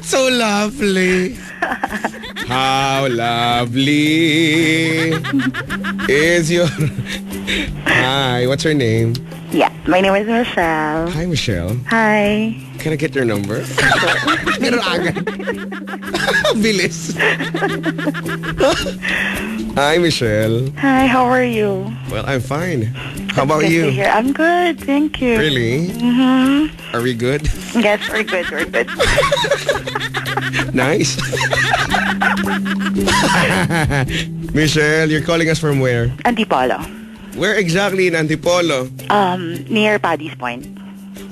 So lovely. How lovely is your... Hi, what's your name? Yeah, my name is Michelle. Hi, Michelle. Hi. Can I get your number? Pero agad. Bilis. Hi, Michelle. Hi, how are you? Well, I'm fine. How about Good to you? hear. I'm good, thank you. Really? Mm-hmm. Are we good? Yes, we're good, we're good. Nice. Michelle, you're calling us from where? Antipolo. Where exactly in Antipolo? Near Paddy's Point.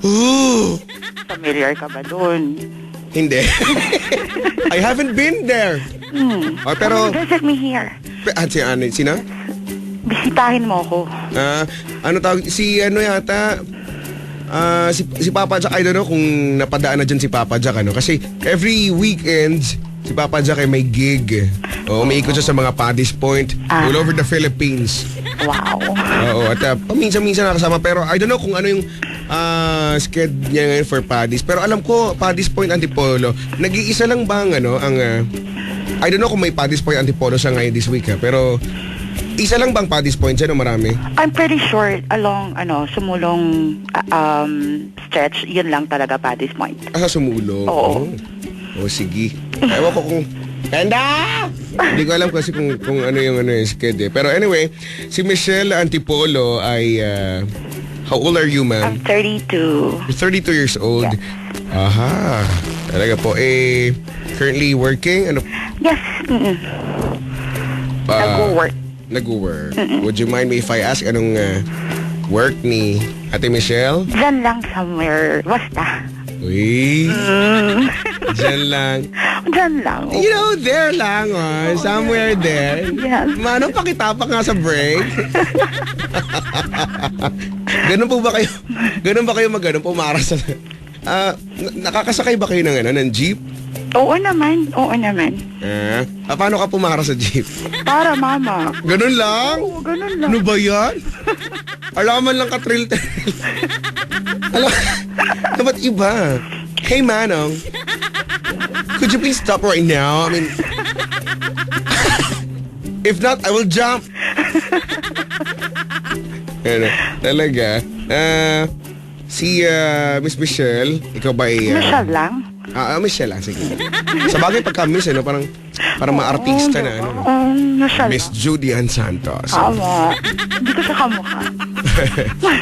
Ooh! Familiar ka ba dun? Hindi. I haven't been there. Oh, pero... Visit me here. Sino? Bisitahin mo ako. Ano tawag? Si ano yata... si Papa Jack, I don't know kung napadaan na dyan si Papa Jack, ano? Kasi every weekend, si Papa Jack ay may gig. Umiikot siya sa mga Paddy's Point all over the Philippines. Wow. Oo, at minsan-minsan nakasama. Pero I don't know kung ano yung schedule niya ngayon for Paddy's. Pero alam ko, Paddy's Point Antipolo, nag-iisa lang ba ang I don't know kung may Paddy's Point Antipolo siya ngayon this week, ha? Pero isa lang bang Paddy's Point siya o marami? I'm pretty sure along, Sumulong stretch, yun lang talaga Paddy's Point. Sa Sumulong? Oo. Sige. Ewan ko kung... Kanda! Hindi ko alam kasi kung ano yung schedule. Pero anyway, si Michelle Antipolo ay... how old are you, ma'am? I'm 32. You're 32 years old? Yes. Aha. Talaga po. Currently working? Ano? Yes. Nag-work. Nag-work. Would you mind me if I ask anong work ni Ate Michelle? Diyan lang somewhere. Basta. Uy. Diyan lang. Diyan lang. You know, there lang, somewhere there. Yes. Mano, pakitapak nga sa break. Ganun po ba kayo? Ganun ba kayo pumaras sa... nakakasakay ba kayo ng jeep? Oo naman. Oo naman. Paano ka pumaras sa jeep? Para mama. Ganun lang? Oo, ganun lang. Ano ba yan? Alaman lang ka-trill. Alam, dapat iba. Hey, Manong. Could you please stop right now? I mean, if not, I will jump. Talaga. Si Miss Michelle, ikaw ba ay... Michelle lang? Michelle lang, sige. Sa bagay pagka-miss, parang ma-artista na. Michelle Miss Judy Ann Santos. Tama. Hindi ko siya kamukha.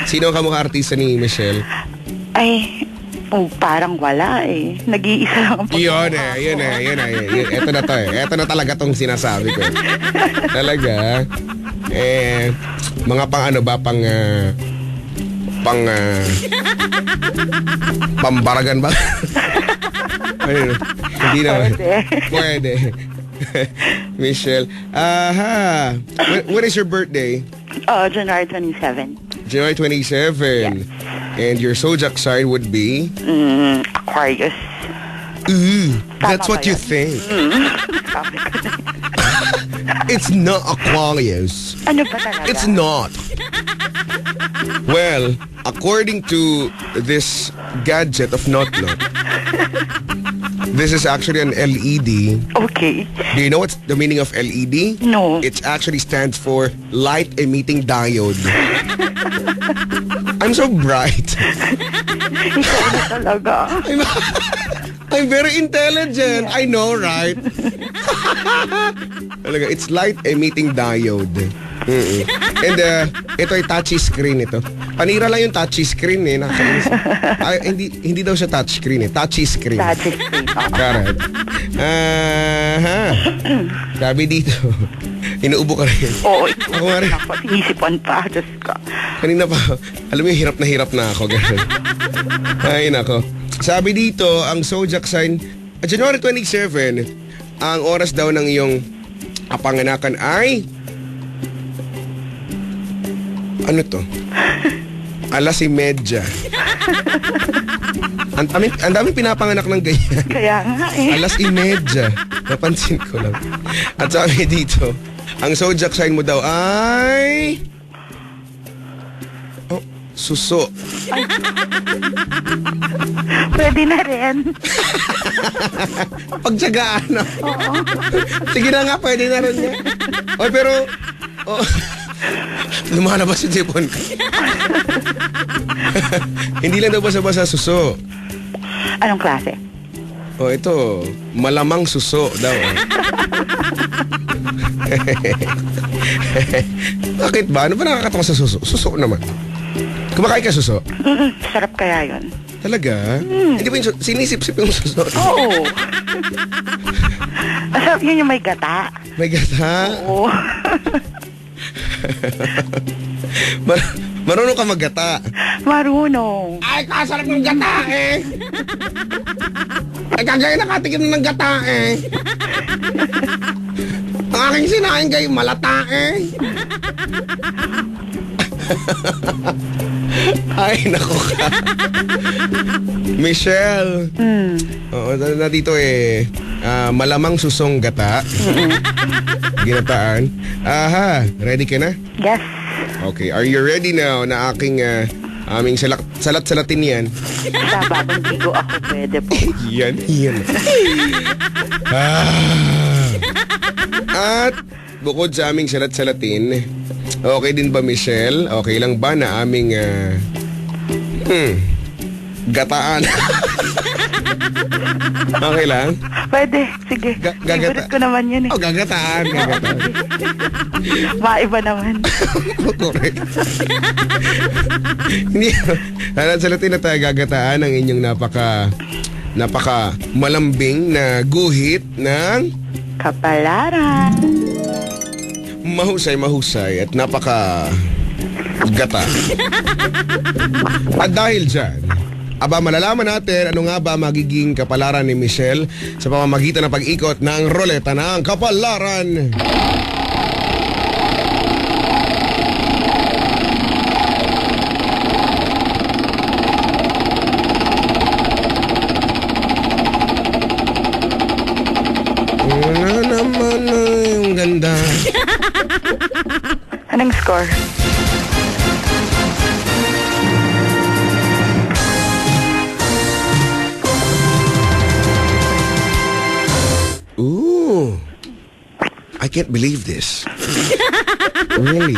Sino ang kamukha artista ni Michelle? Ay, parang wala eh. Nag-iisa lang ang Yun. Ito na to eh. Ito na talaga tong sinasabi ko. Talaga. Mga pambaragan ba? Hindi naman. Pwede. Michelle. When is your birthday? January 27. January 27. Yes. And your zodiac sign would be? Aquarius. That's what you think. It's not Aquarius. Ano ba talaga? It's not. Well, according to this gadget of Notlot, this is actually an LED. Okay. Do you know what's the meaning of LED? No. It actually stands for light emitting diode. I'm so bright. Ikaw na talaga. I'm very intelligent. I know, right? Talaga, it's light emitting diode. And ito ay touchy screen ito. Panira lang yung touchy screen eh. Hindi daw siya touch screen eh. Touchy screen. Touchy screen. Correct. Sabi dito, inuubo ka rin. Oo. Ako nga rin. Isipan pa. Diyos ka. Kanina pa, alam mo yung hirap na ako. Ganun. Ay, nako. Sabi dito, ang zodiac sign, January 27, ang oras daw ng iyong kapanganakan ay... Ano to? 1:30. Ang daming pinapanganak ng ganyan. Kaya nga eh. 1:30. Napansin ko lang. At sabi dito, ang zodiac sign mo daw ay... suso. Pwede na rin. Pagtsagaan, no? Oo. Sige na nga, pwede na rin yan. Oy, pero... Oh, lumalabas yung sipon ko. Hindi lang daw basa-basa suso. Anong klase? Oh, ito. Malamang suso daw. Bakit ba? Ano ba nakakatawa sa suso? Suso naman. Kumakain ka suso? Sarap kaya yun. Talaga? Hindi ba yung sinisip-sip yung suso? Oo. Masarap yun yung may gata. May gata? Oo. Marunong ka maggata. Marunong. Ay, kasarap ng gata eh. Ay, kagaya nakatikim ng gata eh. Ang aking sinain kayo malata eh. Ay, naku ka. Michelle. Oo, na dito eh. Malamang susong gata. Ginataan. Aha, ready ka na? Yes. Okay, are you ready now na aking aming salat-salatin yan? Sa bagong bigo ako pwede po. Yan. At bukod sa aming salat-salatin, okay din ba Michelle? Okay lang ba na aming gataan? Okay lang? Pwede, sige. Favorite ko naman yun eh. Oh, gagataan. Maiba naman. Correct. Hindi. Salat-salatin na tayo gagataan ang inyong napaka malambing na guhit ng Kapalaran. mahusay at napaka gata. At dahil dyan, malalaman natin ano nga ba magiging kapalaran ni Michelle sa pamamagitan ng pag-ikot ng roleta ng kapalaran. Ano naman yung ganda. Anong score? Ooh. I can't believe this. Really?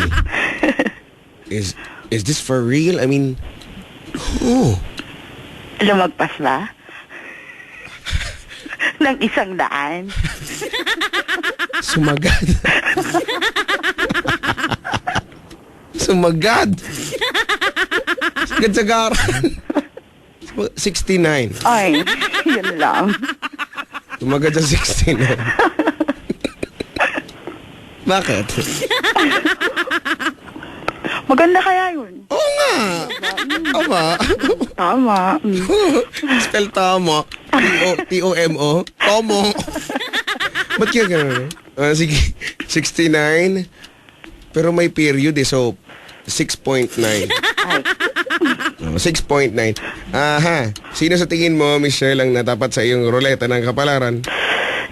Is this for real? I mean, oh. Lumagpas ba? Ng 100? Sumagad. Sumagad. Sagad-sagaran. 69. Ay, yun lang. Sumagad sa 69. Bakit? Maganda kaya yun? Oo nga. Tama. Tama. Spell tama. T-O-M-O. Tomo. Ba't kaya gano'n? Sige. 69. Pero may period eh. So, 6.9. Ay. 6.9. Aha. Sino sa tingin mo, Michelle, ang natapat sa iyong roleta ng kapalaran?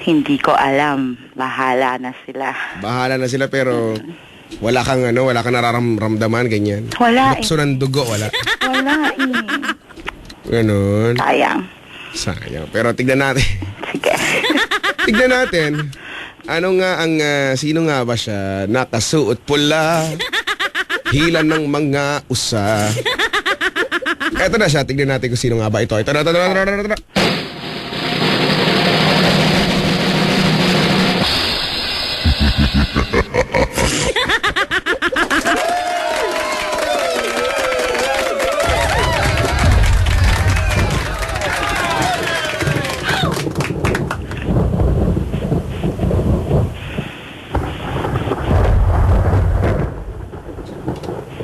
Hindi ko alam. Bahala na sila. Bahala na sila pero wala kang nararamdaman, ganyan. Wala Lukso ng dugo, wala. Wala eh. Ganun. Sayang. Pero tignan natin. Sige. Tignan natin. Sino nga ba siya? Nakasuot pula. Hila ng mga usa. Eto na siya. Tignan natin kung sino nga ba ito. Ito na.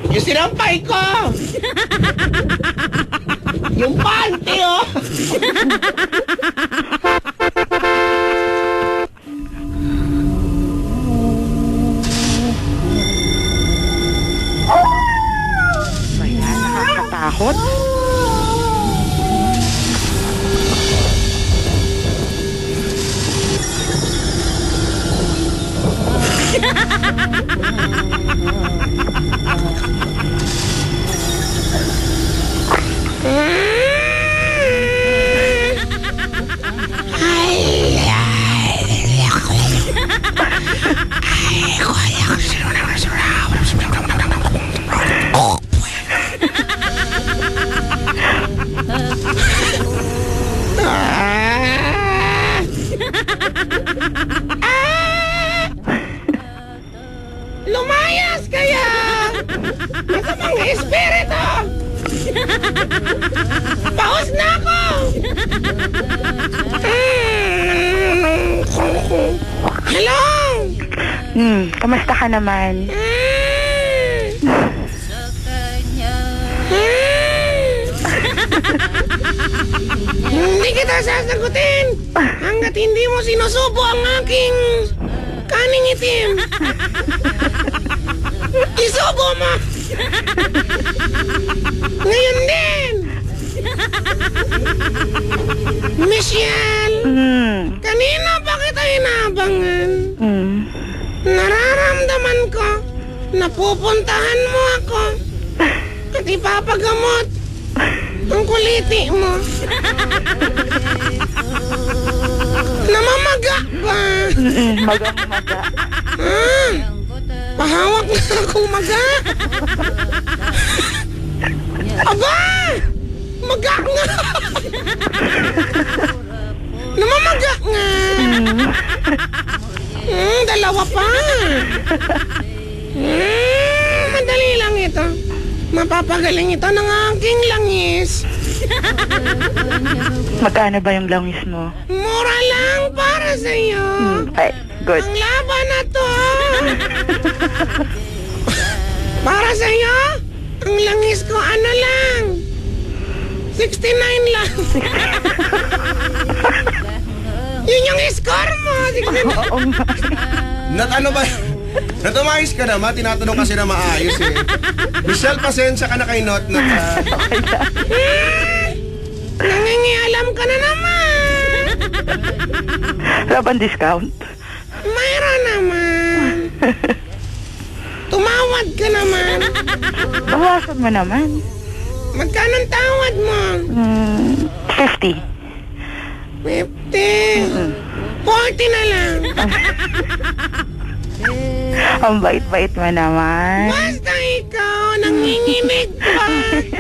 Yung sinampay ko! Yung panty, oh! Ayan, nakakatakot. Lumayas kaya! Masamang espiritu! Paus na ako! Hello! Kamusta ka naman? Hindi kita sasagutin hanggat hindi mo sinusubo ang aking kaning itim. Isubo mo! Ngayon din! Michelle, kanina pa kita inabangan. Nararamdaman ko na pupuntahan mo ako at ipapagamot ang kuliti mo. Namamaga ba? Magang-maga. Pahawak na akong maga. Aba! Maga nga! Namamaga nga! Dalawa pa! Madali lang ito. Mapapagaling ito ng aking langis. Magkano ba yung langis mo? Mura lang para sa'yo. Okay, good. Ang laban na to. Para sa'yo, ang langis ko ano lang. 69 lang. Yun yung score mo. 69. Nat ano ba? Natumayos ka naman, tinatanong kasi na maayos eh. Michelle, pasensya ka na kay Not. Nangingialam ka na naman. Wala bang discount? Mayroon naman. Tumawad ka naman. Bawasan mo naman. Magkano ang tawad mo? 50. 50. 40 na lang. Ang bait-bait mo naman. Basta ikaw, nanginginig pa.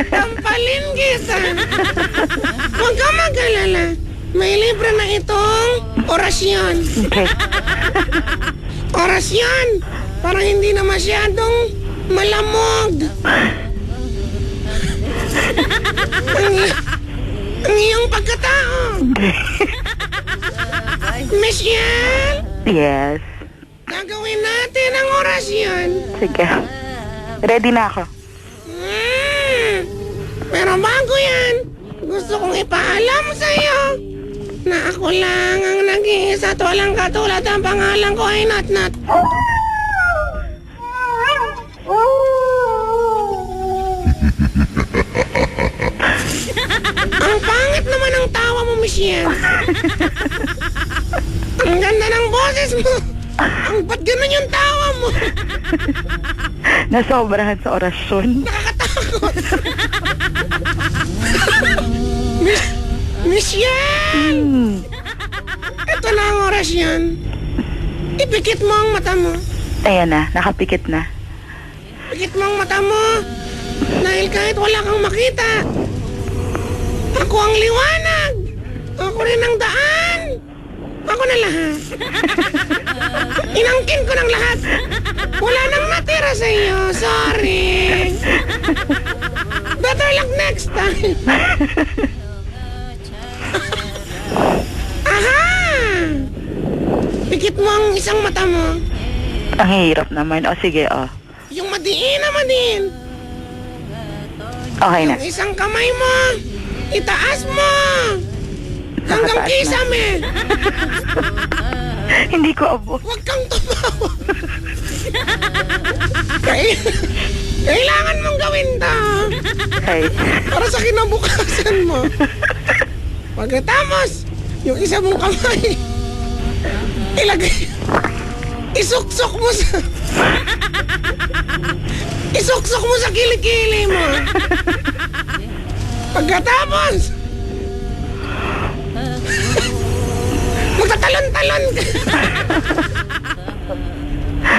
Tampalin kita. Huwag ka mag-alala. May libre na itong orasyon. Okay. Orasyon. Para hindi na masyadong malamog. ang iyong pagkatao. Michelle, Yes. gagawin natin ang orasyon. Sige. Ready na ako. Pero bago yan, gusto kong ipaalam sa'yo na ako lang ang nag-iisa at walang katulad. Ang pangalan ko ay Nat-Nat. Ang pangit naman ang tawa mo, Michelle. Ang ganda ng boses mo. Ang ba't ganun yung tawa mo? Nasobrahan sa orasyon. Nakakatakot. Michelle! Ito na ang orasyon. Ipikit mo ang mata mo. Ayan na, nakapikit na. Pikit mo ang mata mo. Dahil kahit wala kang makita, ako ang liwanag. Ako rin ang daan. Ako na lahat. Inangkin ko ng lahat. Wala nang natira sa iyo. Sorry. Better luck next time. Aha! Pikit mo ang isang mata mo. Ang hirap naman. O sige, o. Yung madiin na madin. Okay na. Yung isang kamay mo. Itaas mo. Hanggang Nakataas na. kisame. Hindi ko abot. Huwag kang tumawa. Kailangan mong gawin to. Okay. Para sa kinabukasan mo. Pagkatapos, yung isa mong kamay, ilagay, isuksok mo sa, isuksok mo sa kilikili mo. Pagkatapos, magtatalon-talon ka.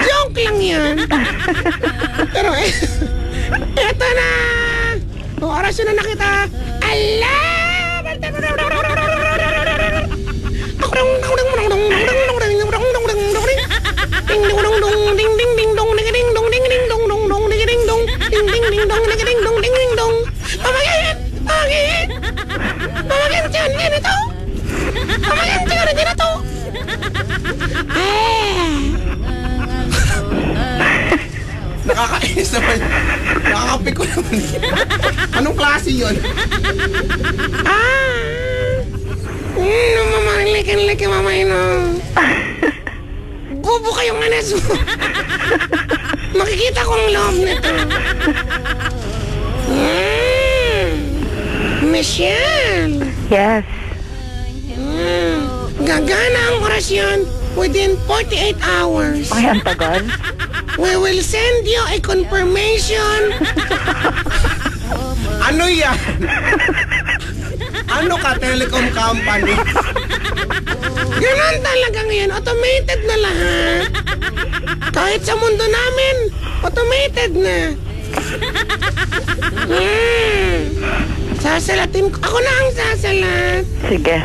Joke lang yan. Pero eto na. Kung orasyon na nakita. Allah! Ding ding dong ding ding ding dong ding ding dong Nakakainis naman. Nakakapik ko naman. Anong klase yun? Mamarilik mama ino. Bobo kayong anas mo. Makikita ko ang loob nito. Michelle. Yes. Gagana ang orasyon within 48 hours. Ay, ang tagal. We will send you a confirmation. Ano yan? Ano ka, telecom company? Ganon talaga ngayon. Automated na lahat. Kahit sa mundo namin, automated na. Sasalatin ko. Ako na ang sasalat. Sige.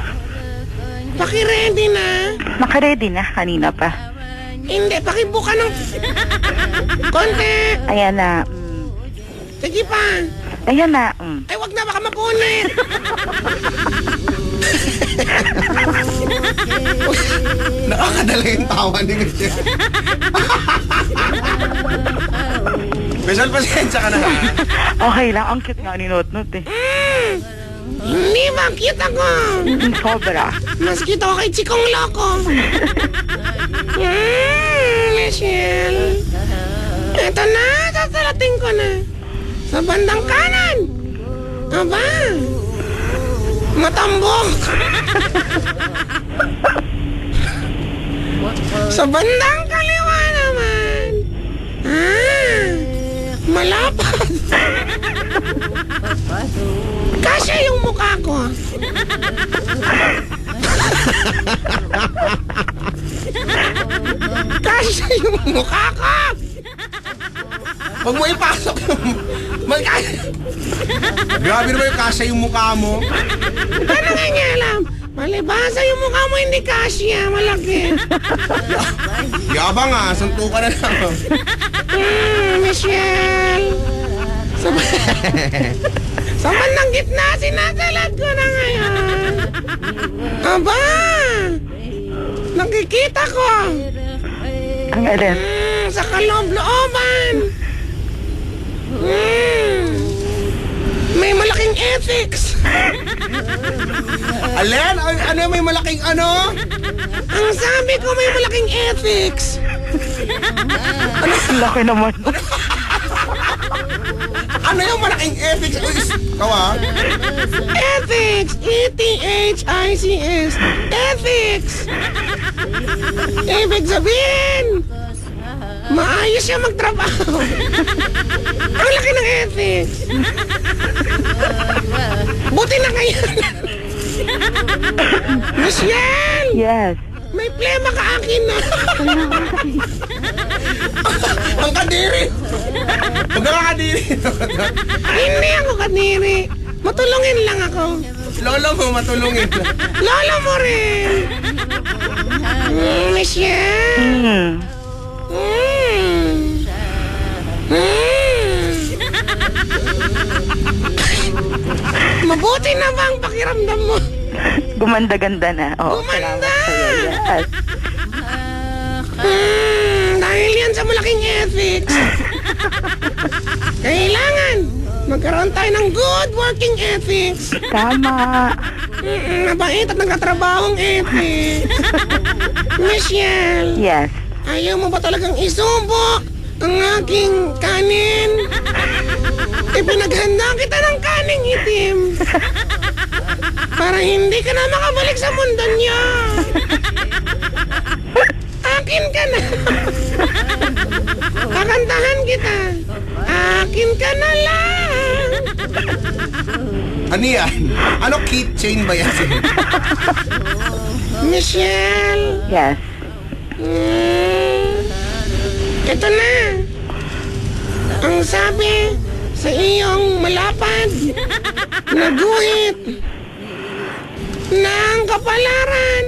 Paki-ready na. Naka-ready na. Kanina pa. Hindi, pakibuka ng konti. Ayan na. Sige pa. Ayan na. Ay, wag na, baka mapunit. Nakakadala yung tawa ni Michelle. Michelle, pasensya ka na ha. Okay lang. Ang cute nga ni Notnot eh. Hindi ba cute ako? Sobra. Mas cute ako kay Chikong Loco. Michelle. Eto na, sasalatin ko na. Sa bandang kanan. Aba. Matambok. Sa bandang kaliwa naman. Malapad. Kasya yung mukha ko. Kasya yung mukha ko. Huwag mo ipasok yung... Grabe naman yung kasya yung mukha mo. Ano nga niya alam? Malibasa yung mukha mo, hindi kasya. Malaki. Yabang nga, sunto ka na lang. Michelle. Sa bandang gitna, sinasalat ko na ngayon. Aba! Nakikita ko. Ang alin. Sa kaloob-looban. May malaking ethics. Alin? Ano may malaking ano? Ang sabi ko may malaking ethics. Ang laki naman. Ano yung malaking ethics? Kawa? Ethics. E-T-H-I-C-S. Ethics. Ibig sabihin, maayos siya magtrabaho. Ang laki ng ethics. Buti na kayo. Michelle! Yes. May plema ka akin na. Ang kadiri! Huwag ka kadiri! Hindi ako kadiri. Matulungin lang ako. Lolo mo, matulungin. Lolo mo rin. Michelle. Mabuti na ba ang pakiramdam mo? Gumanda-ganda na. Oo, Gumanda! salamat sa'yo. Yes. Dahil yan sa malaking ethics. Kailangan magkaroon tayo ng good working ethics. Tama. Mabait at nagkatrabahong ethics. Michelle, Yes. ayaw mo ba talagang isubok ang aking kanin? Ipinaghanda kita ng kaning itim. Para hindi ka na makabalik sa mundo niyo. Akin ka na. Kakantahan kita. Akin ka na lang. Ano yan? Ano keychain ba yan? Michelle. Yes. Ito na. Ang sabi sa iyong malapad na guhit ng kapalaran.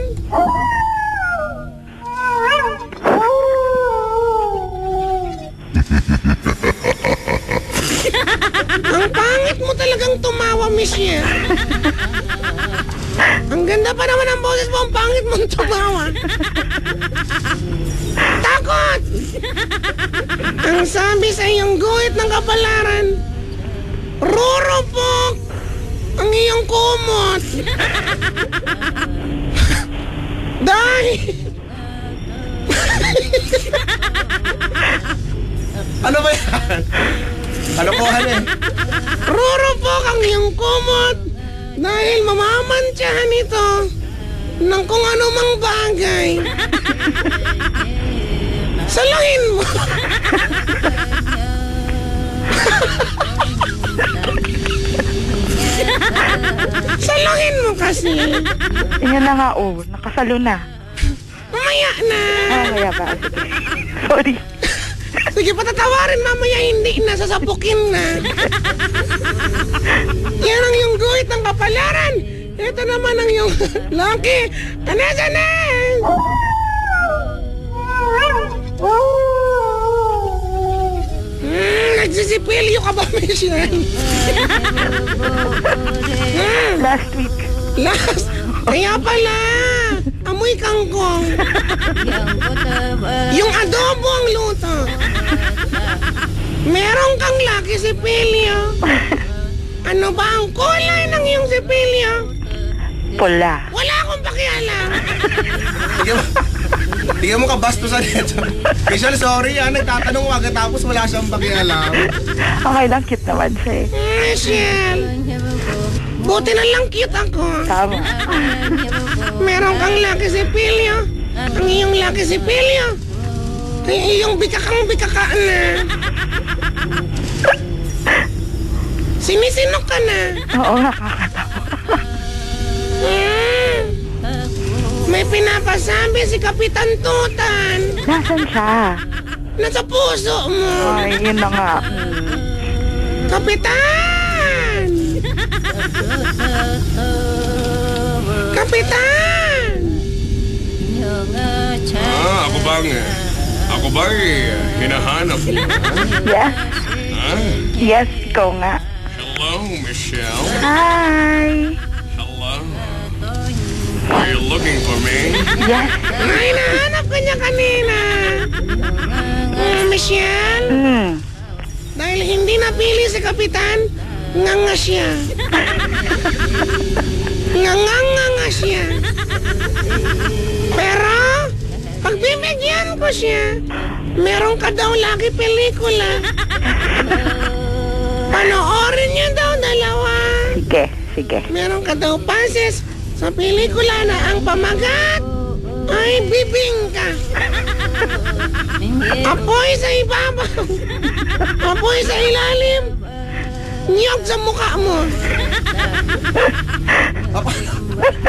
Ang pangit mo talagang tumawa, Michelle. Ang ganda pa naman ang boses mo, ang pangit mong tumawa. Takot! Ang sabi sa iyong guhit ng kapalaran, rurupok ang iyong kumot. Dahil Ano ba yan? Kalokohan eh. rurupok ang iyong kumot dahil mamamantsahan ito ng kung anumang bagay. Saluhin mo. Saluhin mo kasi. Yan na nga, oh. Nakasalo na. Mamaya na. Kaya ba? Sige. Sorry. Sige, patatawarin mamaya, hindi na, sasapukin na. Yan ang yung guhit ng kapalaran. Ito naman ang yung lucky. Anes! Nagsisipilyo ka ba, Michelle? Last week. Last. Kaya pala, amoy kangkong. Yung adobo ang luto. Meron kang lucky sipilyo. Ano ba ang kulay ng iyong sipilyo? Pula. Wala akong pakialam. Tingnan mo kabastusan ito. Michelle, sorry nagtatanong agad tapos wala siyang pakialam. Okay lang, cute naman siya eh. Michelle, buti na lang cute ako. Tama. Meron kang lucky sipilyo. Ang iyong lucky sipilyo ay iyong bikakang-bikakaan na. Sinisinok ka na. Oo, nakakatawa. May pinapasabi si Kapitan Tutan. Nasaan siya? Nasa puso mo. Ay, yun na nga. Kapitan! Kapitan! Ako ba hinahanap mo? Yes. Yes, ikaw nga. Hello, Michelle. Hi. Hello. Are you looking for me? Yes. Ay, nahanap ka niya kanina. Michelle, dahil hindi napili si Kapitan, nganga siya. Nganga siya. Pero, pagbibigyan ko siya, meron ka daw lagi pelikula. Panoorin niya daw dalawa. Sige. Meron ka daw passes sa pelikula na ang pamagat ay bibingka. Apoy sa ibabaw. Apoy sa ilalim. Niyog sa mukha mo.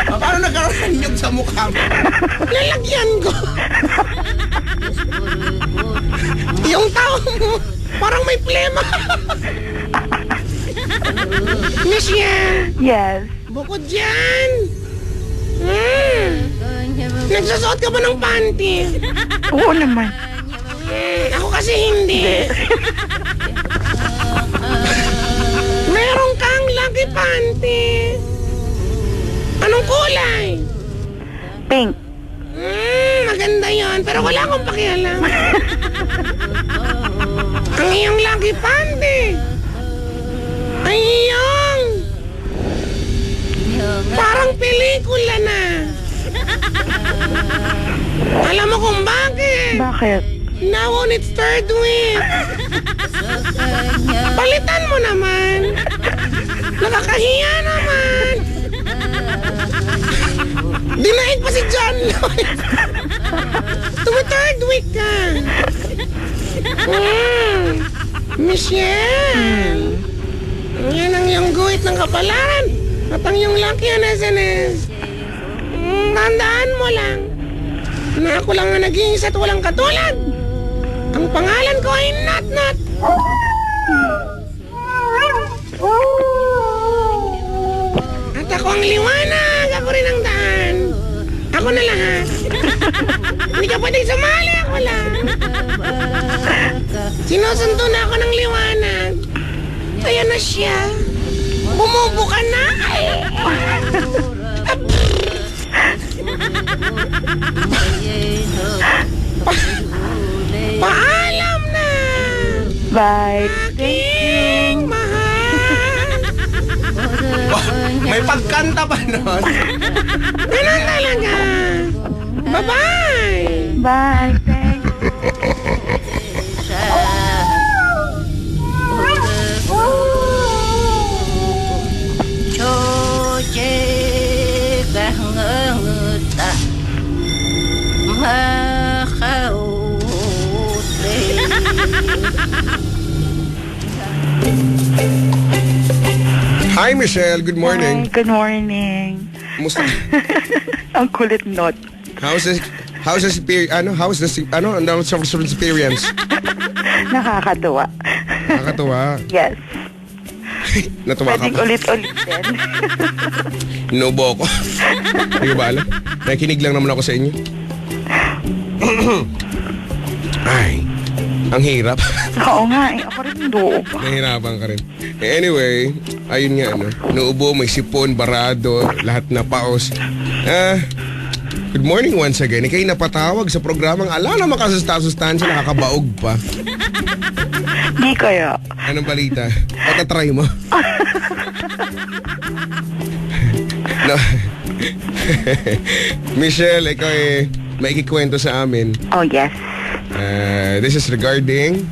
Paano nagkaroon ng nyug sa mukha mo? Lalagyan ko. Yung tao mo, parang may plema. Michelle, Yes. bukod dyan. Nagsusuot ka ba ng panty? Oo naman. Ako kasi hindi. Meron kang lucky panty. Anong kulay? Pink. Maganda yon, pero wala akong pakialam. Ang iyong lucky panty ay iyong parang pelikula na. Alam mo kung bakit? Bakit? Now on its third week. Palitan mo naman. Nakakahiya naman. Dinaig pa si John Lloyd. Tumi-third week ka. Michelle. Yan ang iyong guhit ng kapalaran. At ang iyong lucky SNS. Tandaan mo lang na ako lang ang nag-iisa at walang katulad. Ang pangalan ko ay Nat. At ako ang liwanag, ako rin ang daan. Ako na lahat. Hindi ka pwedeng sumali, ako lang. Sinusundo na ako ng liwanag. Kaya na siya. Bumubo ka na. Paalam na. Bye. Aking mahal. May pagkanta pa nun. Ganun talaga. Bye-bye. Bye. Thanks. Hi, Michelle. Good morning. Hi, good morning. Kumusta? Ang kulit not. How's the experience? Nakakatuwa. Nakakatuwa. Yes. Natuwa ka Pwedeng pa. ulit-ulitin. Inubo ako. Hindi ko ba alam? Nakikinig lang naman ako sa inyo. Ay, ang hirap. Oo nga eh. Ako rin doon. Nahirapan ka rin. Anyway, ayun nga, ano. Naubo, may sipon, barado, lahat na paos. Good morning once again. Ika'y napatawag sa programang ala na makasustansya, nakakabaog pa. Di kaya. Anong balita? Patatry mo? No. Michelle, ikaw may ikikwento sa amin. Oh, yes. This is regarding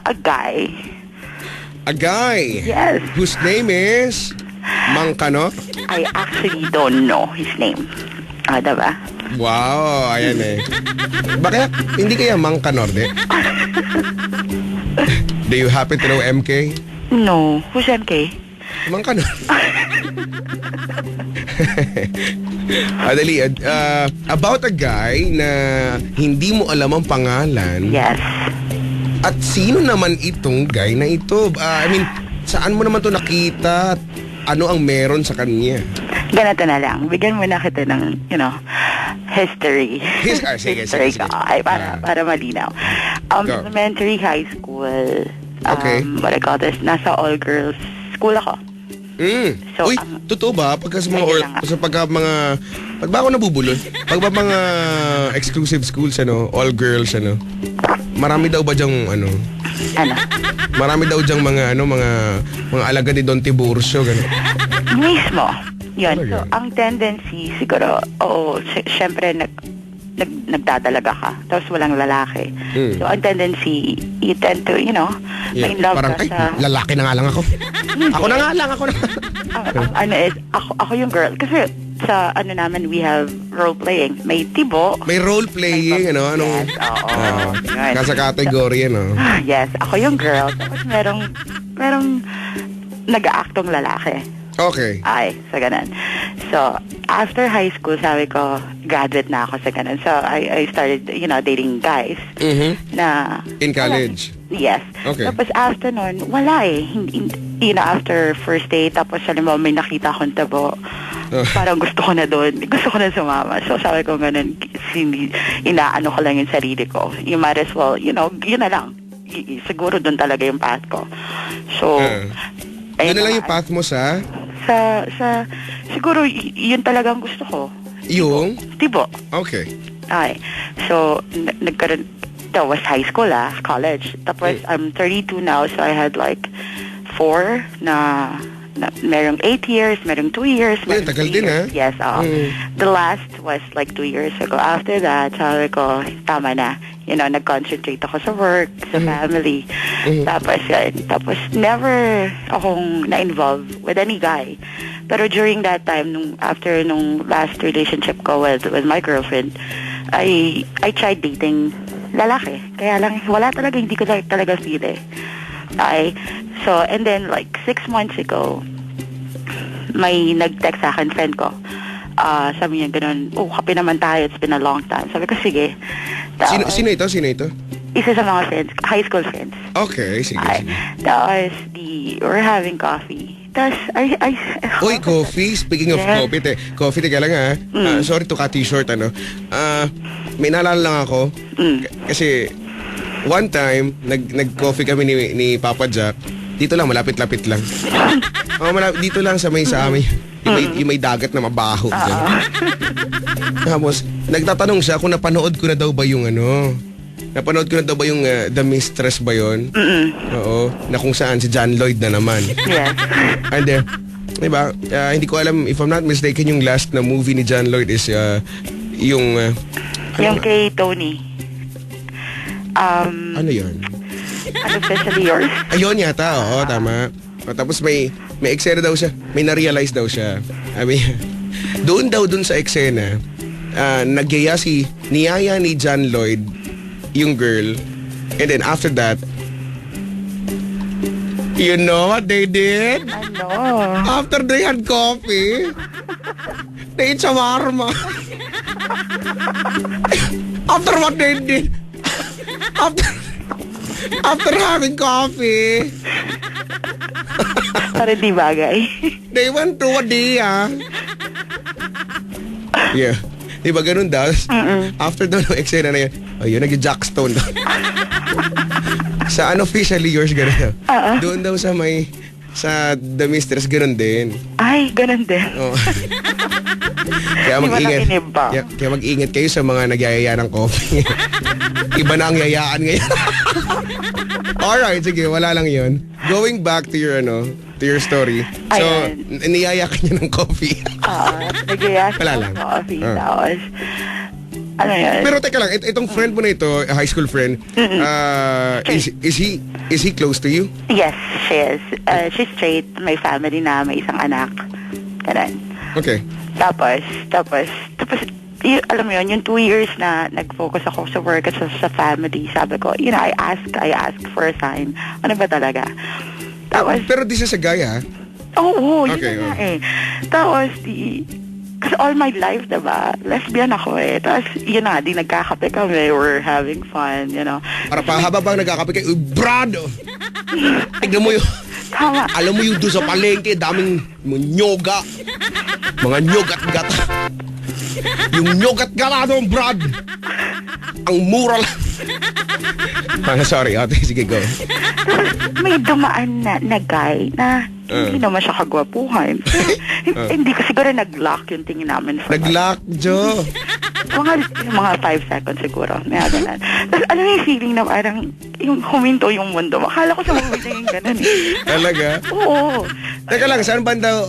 A guy. a guy Yes. whose name is Mangkano. I actually don't know his name. Diba? Wow, ayan eh. Bakit hindi kaya Mangkanor, de? Do you happen to know MK? No. Who's MK? Mangkanor. Adali, about a guy na hindi mo alam ang pangalan. Yes. At sino naman itong guy na ito? I mean, saan mo naman to nakita? At ano ang meron sa kanya? Ganito na lang. Bigyan mo na kita ng, history. Sige. History ka. Ay, para malinaw. Go. Elementary, high school. Okay. What I call this, nasa all-girls school ako. So, Uy, totoo ba? Pagka sa mga, Sige lang. pag ba ako nabubulol? Pag ba mga exclusive schools, all girls, marami daw ba dyang, Ano? marami daw dyang mga alagad ni Don Tiburcio, gano'n. Mismo. Yun. So, Talaga? ang tendency, siguro, syempre, nagdadalaga ka. Tapos walang lalaki. So, ang tendency, you tend to, Yeah, in love parang, ka sa... lalaki na nga lang ako. Ako na nga lang, ako na. ang is, ako yung girl. Kasi sa namin, we have role-playing. May tibo. May role-playing, anong... Yes, oo. Yun. Kasa category, Yes, ako yung girl. Tapos merong nag-aaktong lalaki. Okay. Ay, sa ganun. So, after high school, sabi ko, graduate na ako sa ganun. So, I started, dating guys na... In college? Yes. Okay. Tapos after nun, wala eh. After first date, tapos halimbawa may nakita akong tabo. Parang gusto ko na doon. Gusto ko na sumama. So, sabi ko ganun, inaano ko lang yung sarili ko. You might as well, yun na lang. Siguro doon talaga yung path ko. So, Doon na lang yung path mo sa... siguro yun talagang gusto ko. Yung? Tibo. Okay. Ay. So, nagkaroon, that was high school college. Tapos, I'm 32 now, so I had like 4 na merong 8 years, merong 2 years. Ayun, tagal din, years. Yes, The last was like 2 years ago. After that, sabi ko, tama na. Nag-concentrate ako sa work, sa family. Tapos never akong na-involve with any guy. Pero during that time, after nung last relationship ko with my girlfriend, I tried dating lalaki. Kaya lang, wala talaga, hindi ko talaga feel eh. And then like 6 months ago, may nag-text sa akin, friend ko. Sabi niya ganun, happy naman tayo, it's been a long time. Sabi ko, sige. Sino ito? Isa sa mga friends, high school friends. Okay, sige. Tapos, we're having coffee. Tapos, Uy, coffee. Speaking of Yes. coffee, teka lang ha. Sorry to cut you short, may naalala lang ako. Kasi, one time, nag-coffee kami ni Papa Jack. Dito lang, malapit-lapit lang. Dito lang sa amin. Yung may dagat na mabaho. Tapos, nagtatanong siya kung napanood ko na daw ba yung napanood ko na daw ba yung The Mistress ba yun? Oo. Na kung saan si John Lloyd na naman. Yes. And diba, hindi ko alam, if I'm not mistaken, yung last na movie ni John Lloyd is yung... Yung kay Tony. Ano yun? Unofficially Yours. Ayun yata, oo, tama. Tapos may eksena daw siya, may na-realize daw siya. Sabi, doon sa eksena, niyaya ni John Lloyd yung girl, and then after that, you know what they did? Ano? After they had coffee, they ate shawarma. After what they did, after having coffee, Para di bagay. they went to a dia. Yeah. Di ba ganun daw? After daw ng eksena na yun, ayun, nag-jackstone daw. Sa Unofficially Yours, ganun daw. Doon daw sa The Mistress, ganun din. Ay, ganun din. Oh. Kaya Di ba mag-ingat. nakinib ba? Kaya mag-ingat kayo sa mga nagyayaya ng coffee. Iba na ang yayaan ngayon. Alright, sige, wala lang yun. Going back to your story. So, Ayan. niyaya ka niya ng coffee. Nag-iyak Wala lang. coffee. Tapos, ano yun? Pero teka lang, itong friend mo na ito, high school friend, is he close to you? Yes, she is. She's straight. May family na, may isang anak. Ganun. Okay. Tapos, alam mo yun, yung 2 years na nag-focus ako sa work at sa family, sabi ko, I ask for a sign. Ano ba talaga? Tapos, Pero this is a guy, ha? oo, yun Okay, na nga eh. Tapos, kasi all my life, diba, lesbian ako eh. Tapos, yun na, di nagkakape kami, we're having fun, Para pahaba bang nagkakape kayo, Brad! Tignan mo yung, Tama. alam mo yung doon sa palengke, daming nyoga. Mga nyogat gata. Yung nyogat gata doon, Brad! Ang mura lang. Sorry, ate, sige, go. May dumaan na guy na hindi naman siya kagwapuhan. Hindi ko siguro nag-lock yung tingin namin. Nag-lock, Jo. Mga 5 seconds siguro. May ganun. Tapos alam mo yung feeling na parang yung huminto yung mundo. Akala ko sa movie na yung ganun eh. Talaga? Oo. Teka lang, saan banda,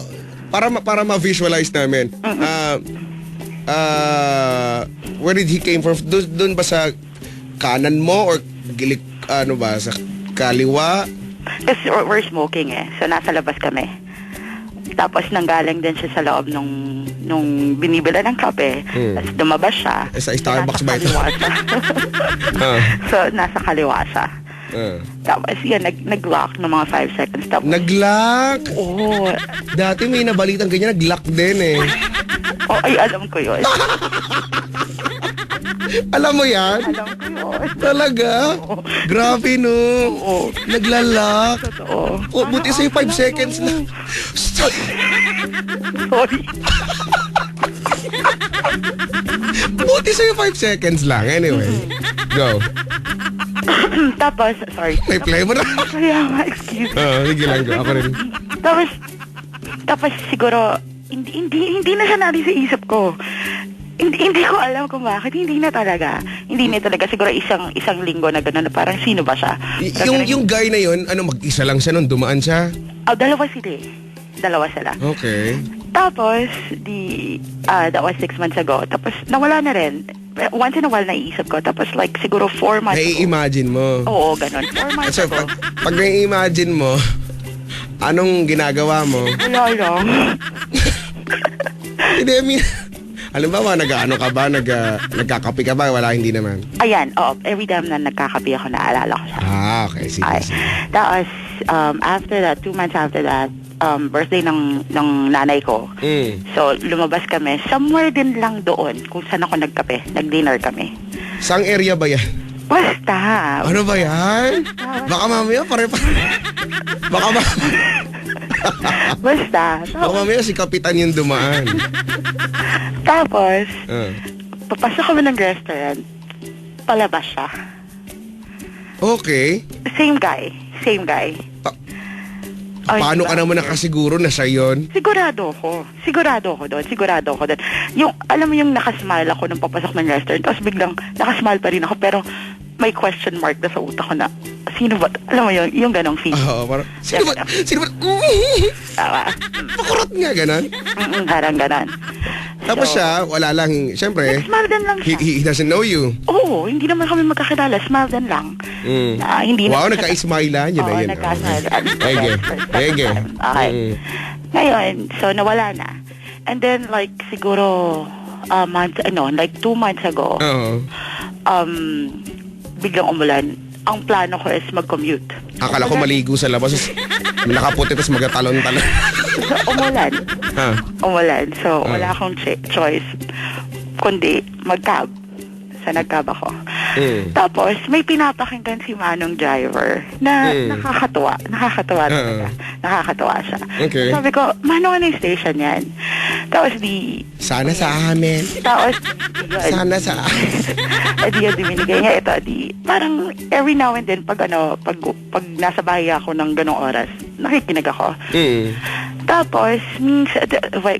para ma-visualize namin, where did he came from? Doon ba sa kanan mo or gilik, sa kaliwa? Kasi we're smoking eh. So nasa labas kami. Tapos nanggaling din siya sa loob nung binibila ng kape. Tapos dumabas siya. Sa Starbucks ba ito? So nasa kaliwa siya. Tapos yan, nag-lock ng mga 5 seconds. Tapos, Nag-lock? Oo. Dati may nabalitang ganyan, nag-lock din eh. Ay, alam ko yun. Alam mo yan? Alam ko yun. Talaga? Grabe no. Oo. Naglalak. Totoo. Oh, buti sa'yo 5 seconds lang. Sorry. Buti sa'yo 5 seconds lang. Anyway, go. Tapos, sorry. May play mo na. Kaya nga, excuse me. Sige lang, go. Ako rin. Tapos siguro, hindi na siya natin sa isip ko. Hindi ko alam kung bakit. Hindi na talaga. Siguro isang linggo na gano'n na parang sino ba siya? Yung guy na yun, mag-isa lang siya nung dumaan siya? Dalawa sila eh. Dalawa sila. Okay. Tapos, that was 6 months ago. Tapos, nawala na rin. Once in a while, naiisip ko. Tapos, like, siguro 4 months ago. Nai-imagine mo? Oo, ganun. 4 months So, ago. pag nai-imagine mo, anong ginagawa mo? Wala lang. Hindi, I mean, alam ba, nag-ano ka ba? Nagkakape ka ba? Wala, hindi naman. Ayan, every time na nagkakape ako, naalala ko siya. Okay, sige. Tapos, after that, 2 months after that, birthday ng nanay ko. So, lumabas kami. Somewhere din lang doon kung saan ako nagkape. Nag-dinner kami. Saang area ba yan? Basta. Ano ba yan? Baka mamaya Basta. Baka mamaya si Kapitan yung dumaan. Tapos, papasok kami ng restaurant. Palabas siya. Okay. Same guy. Paano ka naman nakasiguro na siya yun? Sigurado ako doon. Yung, alam mo yung nakasmile ako nung papasok ng restaurant, tapos biglang nakasmile pa rin ako, pero may question mark na sa utak ko na, sino ba? Alam mo yung ganong feeling. Oo, parang, sino ba? Tama. Makurot nga, ganon. Parang ganon. Tapos siya, wala lang, syempre, Smile din lang siya. he doesn't know you. Oo, hindi naman kami magkakilala. Smile din lang. Hindi Wow, na nagka-ismailan. Yun na Oo, yun. nagka-smilean. Ege. Ege. Okay. Ngayon, so nawala na. And then like siguro like 2 months ago, Oo. biglang umulan. Ang plano ko is mag-commute. Akala ko maligo sa labas. Nakaputi tapos magtatalon-talon. So, umulan. Umulan. So, Ah. wala akong choice kundi mag-cab. So, nag-cab ako. Tapos, may pinapakinggan si Manong driver na nakakatuwa. Nakakatuwa talaga. Nakakatuwa siya. Okay. Sabi ko, Manong, ano yung station yan? Tapos Sana sa amin. Tapos, yun. Sana sa amin. Di binigay niya ito. Parang every now and then, pag nasa bahay ako ng ganong oras, nakikinig ako. Tapos,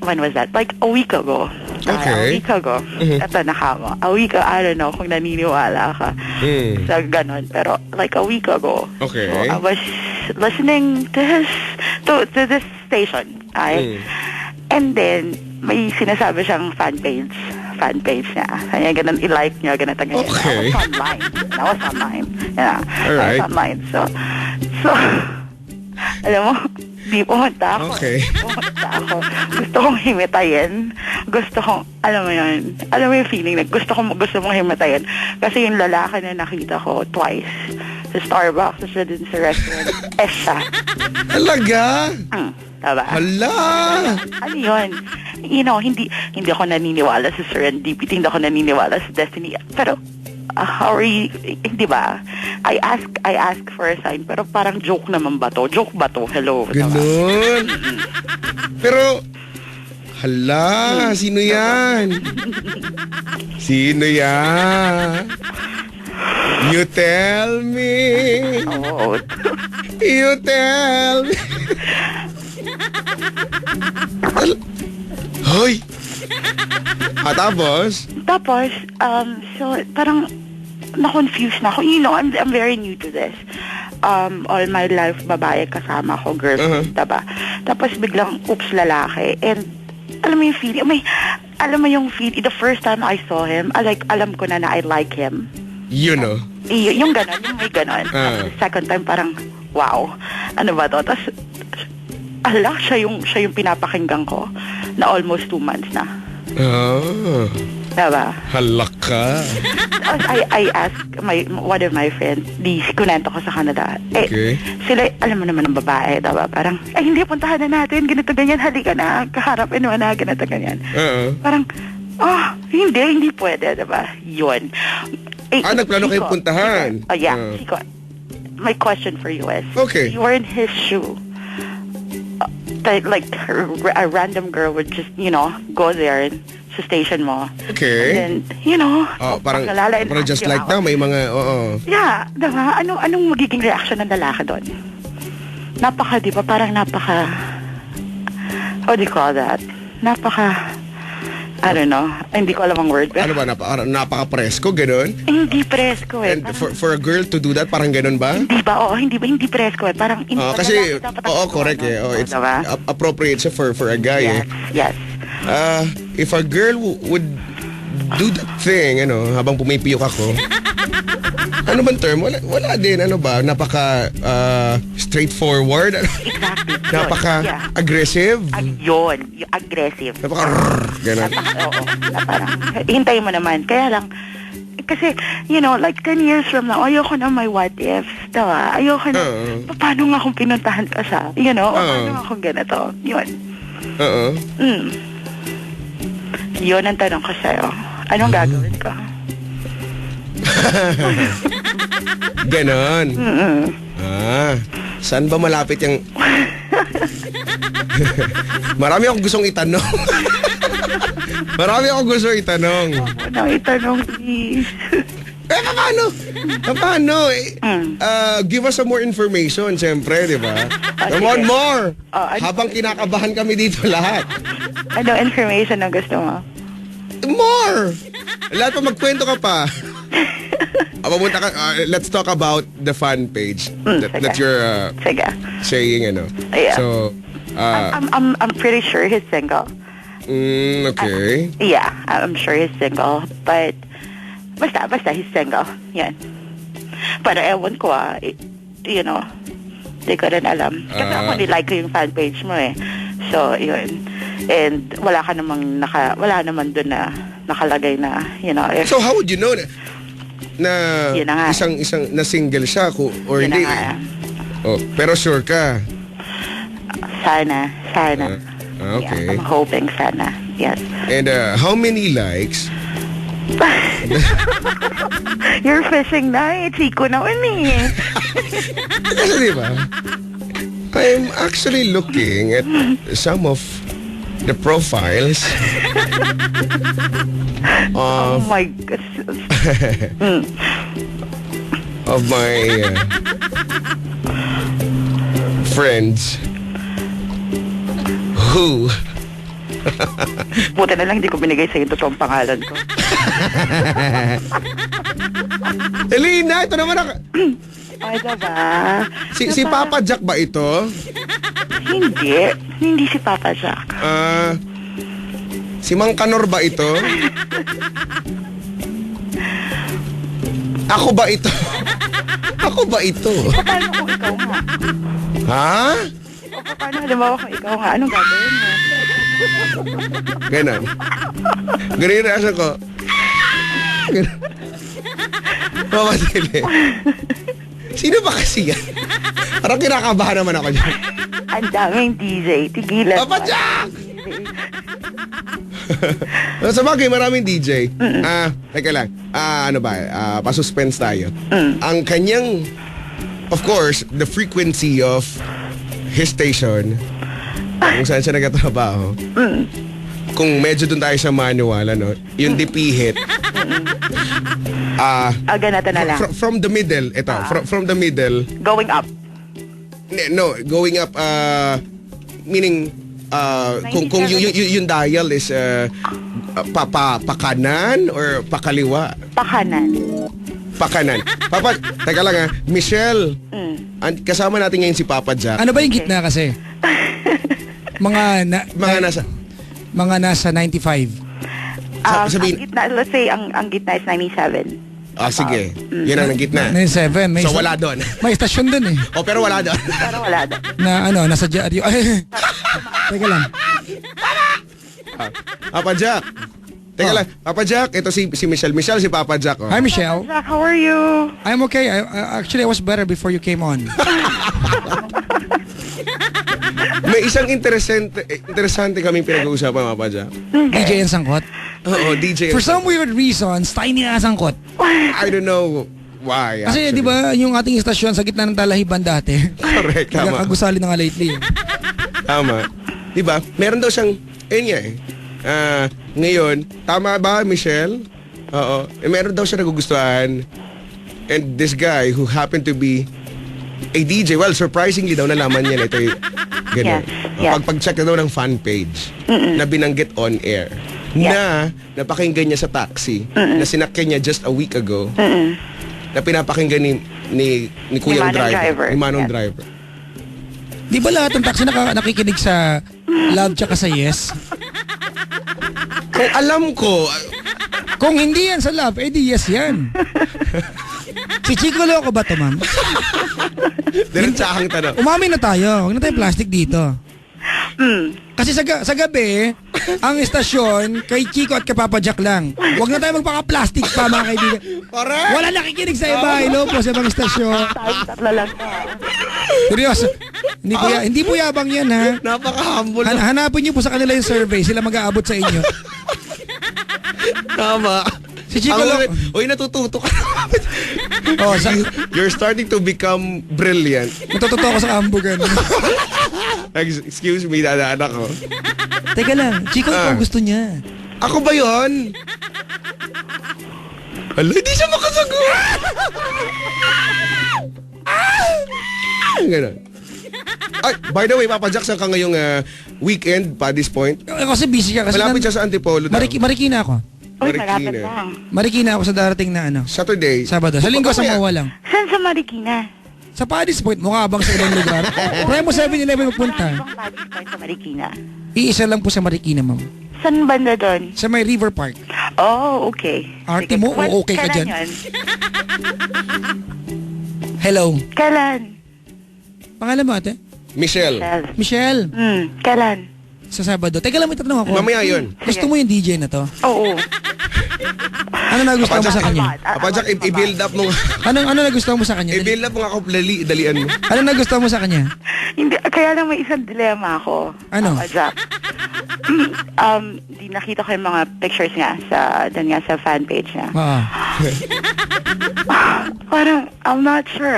when was that? Like a week ago. Okay. A week ago. Ito, nakama. A week ago, I don't know kung naniniwala ka sa ganon. Pero like a week ago. Okay. So, I was listening to this station. And then, may sinasabi siyang fan page niya. Kanya ganun, i-like niya, ganun, ganun. Okay. That was online. Yeah. Alright. That was online. So, alam mo, di pumunta ako. Okay. Pumunta ako. Gusto kong himatayin. Gusto kong, alam mo yung feeling na gusto mong himatayin. Kasi yung lalaki na nakita ko twice sa Starbucks, sa din sa restaurant, siya. Talaga? Diba? Hala! Ano yun? You know, hindi ako naniniwala sa serendipity, hindi ako naniniwala sa destiny. Pero, hindi ba? I ask for a sign, pero parang joke naman ba to? Joke ba to? Hello? Ganun. Pero, hala, sino yan? Sino yan? You tell me. Oo. You tell me. Hoy! Tapos? So, parang na-confuse na ako. You know, I'm very new to this. All my life, babae kasama ko, girlfriend, diba? Tapos biglang, oops, lalaki. And, alam mo yung feeling, the first time I saw him, alam ko na I like him. You know. Yung ganon, yung may ganon. The second time, parang, wow, ano ba to? Tapos, siya yung pinapakinggan ko na almost 2 months na. Diba? Halak ka. I asked one of my friends, kunento ko sa kanila. Okay. Sila, alam mo naman ng babae, diba? Parang, hindi, puntahan na natin, ganito, ganyan, halika na, kaharapin mo na, ganito, ganyan. Parang, hindi pwede, diba? Yun. Nagplano kayo puntahan? Yeah. Chico, my question for you is, okay, you were in his shoe. Like, a random girl would just, go there sa station mo. Okay. And then, parang just like now, may mga, Yeah, diba? Anong magiging reaction ng lalaki doon? Di ba? Parang how do you call that? I don't know. Hindi ko alam ang word. Ano ba, napaka-presko, gano'n? Hindi presko eh. And for a girl to do that, parang gano'n ba? Hindi ba? Hindi presko eh. Parang, kasi, correct eh. It's appropriate siya for a guy eh. Yes. If a girl would do that thing, habang pumipiyok ako, ano bang term? Wala din, napaka straightforward. Exactly. Napaka-aggressive. Yun, yung aggressive. Gano'n. Oo. Parang, hintayin mo naman. Kaya lang, kasi, like 10 years from now, ayoko na may what ifs. Diba? Ayoko na, paano nga kung pinuntahan ka siya? Paano nga kung ganito? Yun. Yun ang tanong ko sa'yo. Anong gagawin ko? Ganon. Saan ba malapit yung... Marami akong gustong itanong. Itanong, please. Paano? Give us some more information, siyempre, di ba? Come on, more! Habang kinakabahan kami dito lahat. Ano information ang gusto mo? More! Lahat pa magkwento ka pa. Papunta ka, let's talk about the fan page that sige. you're Sige. saying, ano. Yeah. So, I'm pretty sure he's single. okay. Yeah, I'm sure he's single. But, basta he's single. Yan. Pero ewan ko you know, di ko rin alam. Kasi ako nilike ko yung fan page mo eh. So, yun. And wala naman dun na nakalagay na, you know. If, So, how would you know na Yun na nga. isang na single siya or yun na hindi? nga. Oh, pero sure ka. Sana. Okay. Yeah, I'm hoping sana. Yes. And how many likes? You're fishing na eh. Chico naman eh. Kasi diba, I'm actually looking at some of the profiles Oh my God. of my friends who Buti na lang hindi ko binigay sa yung totoong pangalan ko. Elena, ito naman Ay, diba? si Papa Jack ba ito? Hindi si Papa Jack. Si Mang Kanor ba ito? Ako ba ito? Ako ba ito? Paano kung ikaw nga? Ha? O paano halimbawa kung ikaw nga? Anong gagawin mo? Ganon. Ganon yung reaction ko. Ganon. Mamatili. Sino ba kasi yan? Parang kinakabahan naman ako dyan. Ang daming DJ. Tigilan. Papa Jack! Sa bagay, maraming DJ. Teka lang. Ano ba? Pa-suspense tayo. Ang kanyang, of course, the frequency of his station, kung saan siya nagtatrabaho, kung medyo dun tayo sa manual, ano, yung dipihit, Ganito na lang. from the middle, ito, from the middle, Going up. no, going up, meaning, kung yung dial is pakanan or pakaliwa? Pakanan. Papa, teka lang Michelle, kasama natin ngayon si Papa Jack. Ano ba yung gitna kasi? Mga nasa 95. Sabihin, Ang gitna, let's say, ang gitna is 97. sige. Yun ang gitna. 97. So wala doon. May istasyon dun eh. Pero wala doon. Pero wala na. Na nasa dyaryo. Ay, teka lang. Papa Jack. Teka lang. Papa Jack, ito si Michelle. Michelle, si Papa Jack. Hi, Michelle. Jack, how are you? I'm okay. Actually, I was better before you came on. May isang interesante kaming pinag-uusapan, Papa Jack. DJ and Sangkot. Oo, DJ. For some weird reasons, tayo niya Sangkot. I don't know why. Kasi di ba yung ating istasyon sa gitna ng Talahiban dati? Correct, tama. Nagkakagusali na nga lately. Tama. Di ba? Meron daw siyang, ngayon, tama ba, Michelle? Oo. Meron daw siya nagugustuhan. And this guy who happened to be a DJ, well, surprisingly daw nalaman niya na ito yung gano'n. Yes. Pag-check na daw ng fan page na binanggit on air na napakinggan niya sa taxi na sinakyan niya just a week ago na pinapakinggan ni Kuyang Driver. Ni Manong Driver. Di ba lahat ng taxi nakikinig sa Love tsaka sa Yes? Kung alam ko, Kung hindi yan sa Love, di Yes yan. Si Chico Loco ba to, ma'am? diretsahang tanong. Umamin na tayo. Huwag na tayo plastic dito. Kasi sa gabi, ang istasyon kay Chico at kay Papa Jack lang. Huwag na tayo magpaka-plastic pa, mga kaibigan. Correct. Wala nakikinig sa iba. Hello po sa ibang istasyon. Tatlo lang na. Seryoso. Hindi po yabang yan, ha? Napaka-humble. Hanapin niyo po sa kanila yung survey. Sila mag-aabot sa inyo. Tama. Si Chico Loco. Uy, natututo ka. You're starting to become brilliant. Natututo ako sa ambugan. Excuse me, dadaanak ko. Teka lang. Chico, ikaw gusto niya. Ako ba yun? Hala, hindi siya makasagot. Ganun. Ay, by the way, Papa Jack, saan ka ngayong weekend pa this point? Kasi busy ka. Kasi Malapit siya sa Antipolo daw. Marikina ako. Uy, malapit Marikina. lang. Marikina ako sa darating na ano. Saturday. Sabado. Sa linggo sa Mamaya. Mawa lang. Saan sa Marikina? Sa Paddy's Point, mukha bang sa ibang lugar? Try mo 7-Eleven magpunta. Marami bang Paddy's Point sa Marikina? Iisa lang po sa Marikina, ma'am. Saan banda doon? Sa may River Park. Oh, okay. Arte Sige. mo, o okay ka kailan dyan? yun? Hello. Kailan? Pangalan mo, ate? Michelle. Michelle. Kailan? Sa Sabado. Teka lang, may tatanong ako. Mamaya yun. Gusto mo yung DJ na to? Oo. Ano nagustuhan mo sa kanya? Papa Jack, i-build up mo nga. Ano nagustuhan mo sa kanya? I-build up mo nga ako, dalian mo. Ano nagustuhan mo sa kanya? Hindi, kaya lang may isang dilema ako. Ano? Jack. Di nakita ko yung mga pictures niya doon nga sa fan page niya. Oo. Parang, I'm not sure.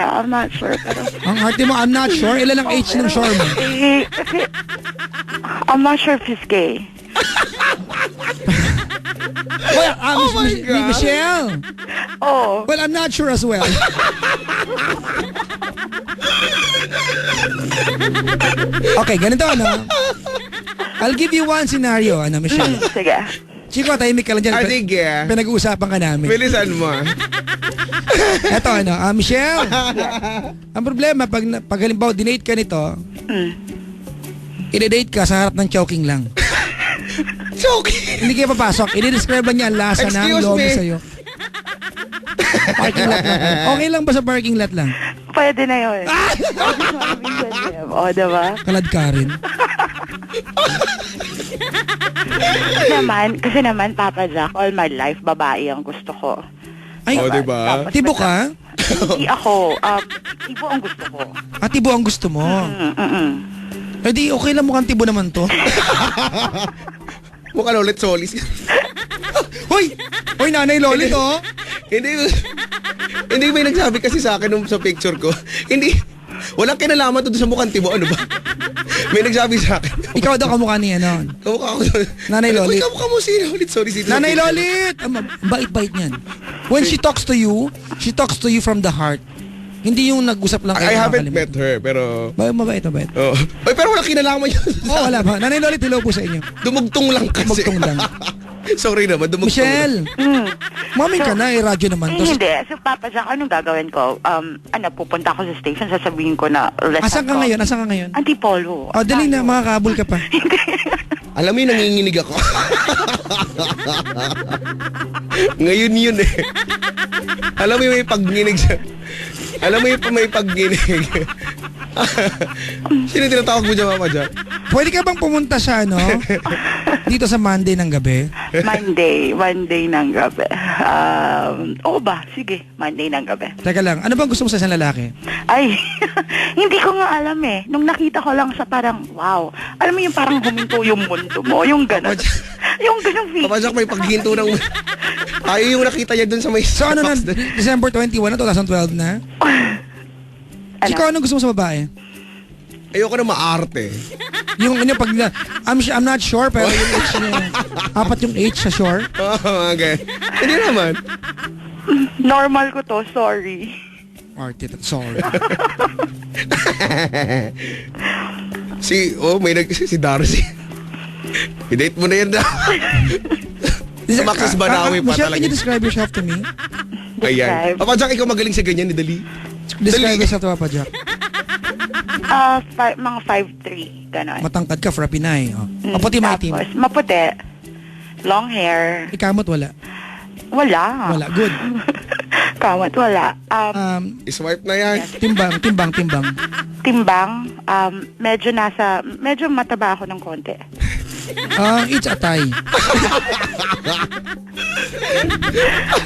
Pero, Ang arte mo, I'm not sure. Ilan ang age ng shore mo? kasi, I'm not sure if he's gay. Well, my God. Michelle. Oh. Well, I'm not sure as well. Okay, ganito ano. I'll give you one scenario, ano, Michelle. Sige. Chico, tahimik ka lang dyan. Sige. Pinag-uusapan ka namin. Bilisan mo. Eto, ano, Michelle. Ang problema, pag halimbawa, dinate ka nito, i-date ka sa harap ng choking lang. Choking? Hindi kayo papasok. I-describe lang niya ang lasa ng Excuse lomi me. sa'yo. Parking lot lang. Okay lang ba sa parking lot lang? Pwede na yun. O, diba? Kalad ka rin. Kasi naman, Papa Jack, all my life, babae ang gusto ko. Ay, diba? tibo ka? Hindi ako. Ibo ang gusto ko. Tibo ang gusto mo. Eh di, okay lang mukhang tibo naman to. Mukha na ulit solis. Hoy! Hoy, nanay Loli to. Hindi may nagsabi kasi sa akin sa picture ko. Hindi. Walang kinalaman to doon sa mukhang tibo. Ano ba? May nagsabi sa akin. Ikaw daw kamukha ni ano. Kamukha ko. Nanay Lolit. Uy, kamukha mo si Lolit. Sorry. Nanay Lolit! Bait-bait niyan. When she talks to you from the heart. Hindi yung nag-usap lang kayo. I haven't met her, pero... Mabait. Oh. Ay, pero wala kinalaman yun. Oh, wala ba? Nanay Lolit, hello po sa inyo. Dumugtong lang kasi. Dumugtong lang. Sorry naman, dumugtong Michelle! Mami ka na, radyo naman to. Hindi. So, Papa Jack, anong gagawin ko? Pupunta ako sa station, sasabihin ko na... Asan ka ngayon? Antipolo. Oh, dali na, makakabol ka pa. Alam mo yung nanginginig ako. Ngayon yun eh. Alam mo yung may pagginig siya. Alam mo yung may pagginig. Sino tinatawag mo dyan, Papa Jack? Pwede ka bang pumunta sa ano? Dito sa Monday ng gabi? Monday ng gabi. Oo ba? Sige, Monday ng gabi. Teka lang, ano bang gusto mo sa isang lalaki? Ay, hindi ko nga alam eh. Nung nakita ko lang sa parang, wow. Alam mo yung parang huminto yung mundo mo. Yung gano'n. Yung gano'n feeling. Papa Jack, may paghinto ng... Tayo yung nakita niya dun sa may... So ano na, December 21 na, 2012 na? Ikaw, anong gusto mo sa babae? Ayoko na maarte. Yung pag I'm not sure, pero yung H niya, apat yung H sa sure. Oh, okay. Hindi naman. Normal ko to, sorry. Arte, sorry. Si Darcy. I-date mo na yan daw. Sa Maxis Banawi pa Michelle, talaga. can you describe yourself to me? Ayan. Papa Jack, ikaw magaling sa ganyan, Dali. Describe yourself to Papa Jack. Mga 5'3", gano'n. Matangkad ka for a Pinay. Oh. Maputi maitim. Tapos, maputi. Long hair. Ikamot wala. Wala. Wala, good. Kamot, wala. I-swipe na yan. Timbang. Timbang, medyo mataba ako ng konti. It's a tie.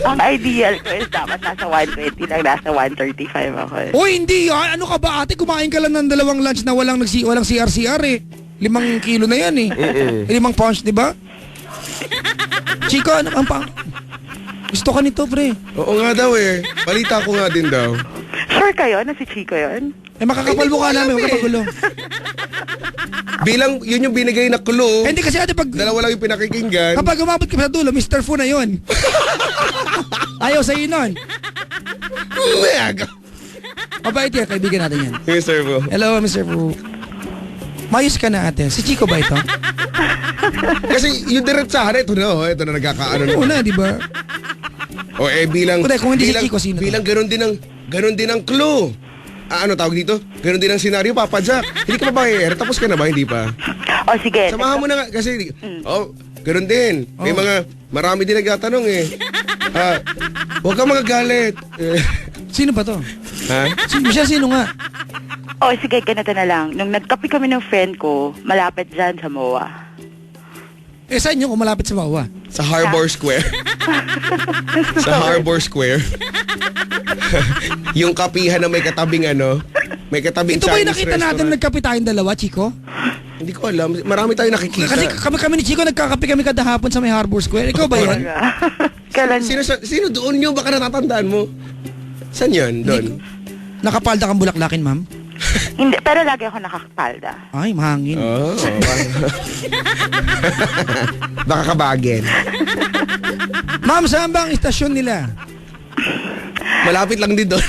Ang ideal ko is dapat nasa 120 lang, nasa 135 ako. Uy, hindi yan. Ano ka ba ate? Kumain ka lang ng 2 lunch na walang CR eh. 5 kilo na yan eh. 5 pounds, di ba? Chico, ano ang pang... Gusto ka nito, pre. Oo nga daw eh. Balita ko nga din daw. Sure kayo na si Chico yun? Makakapal mo ka namin, huwag ka pagulo. Bilang, yun yung binigay na clue. Hindi kasi ate, pag... Dalawa lang yung pinakikinggan. Kapag umabot ka sa dulo, Mr. Fu na yun. Ayaw sa'yo nun. Mabait yan, kaibigan natin yan. Mr. Fu. Hello, Mr. Fu. Mayos ka na ate. Si Chico ba ito? Kasi yung diretsahan, ito na nagkakaano na. Una, di ba? O bilang Kundi, kung hindi si Chico, sino to? bilang ganun din ang clue. Ano tawag dito? Ganun din ang senaryo, Papa Jack. Hindi ka pa ba tapos ka na ba? Hindi pa. O sige. Samahan mo na nga kasi ganun din. May marami din nagtatanong eh. Huwag kang magagalit. Sino ba to? Ha? Michelle, sino nga? O sige, ganito na lang. Nung nagkape kami ng friend ko, malapit dyan sa MOA. Saan nyo kung malapit sa Wawa? Sa Harbor Square. Sa Harbor Square. Yung kapihan na may katabing may katabing Ito ba yung Chinese nakita natin restaurant. nagkape tayong dalawa, Chico? Hindi ko alam. Marami tayong nakikita. Kasi kami ni Chico nagkakape kami kada hapon sa may Harbor Square. Ikaw ba yun? Kailan? Sino doon nyo? Baka natatandaan mo. Saan yun? Doon? Nakapalda kang bulaklakin, ma'am? Hindi, pero lagi ako nakakapalda. Ay, mahangin. Oh, baka kabagin. Ma'am, saan ba ang istasyon nila? Malapit lang din doon.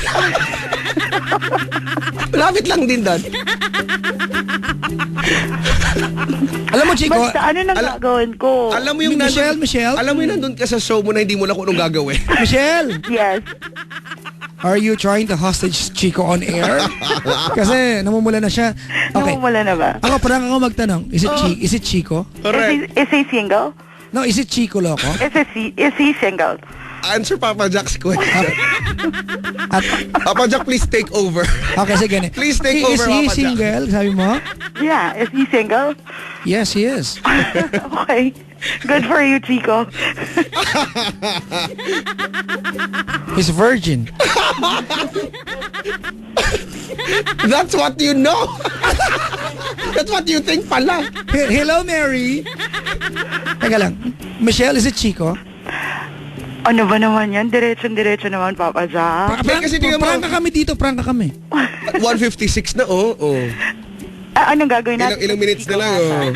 Malapit lang din doon. Alam mo, Chico, Basta ano nang gagawin ko? Alam mo yung Michelle? Alam mo yung nandun ka sa show mo na hindi mo lang kung anong gagawin. Michelle, Yes. are you trying to hostage Chico on air? Kasi namumula na siya. Okay. Wala na ba? Ako, parang ako magtanong, is it Chico? Correct. Is he single? No, is it Chico Loco? Is he single? Answer Papa Jack's question. At, Papa Jack, please take over. okay, sige. Please take Is over, he Papa Jack. single? Sabi mo? Yeah, is he single? Yes, he is. Okay. Good for you, Chico. He's virgin. That's what you know. That's what you think pala. Hello, Mary. Teka lang. Michelle, is it Chico? Ano ba naman yan? Diretso naman, Papa Jack. Kasi tingnan mo- Prangka kami dito, prangka kami. 1:56 na, Anong gagawin natin? Ilang minutes na lang,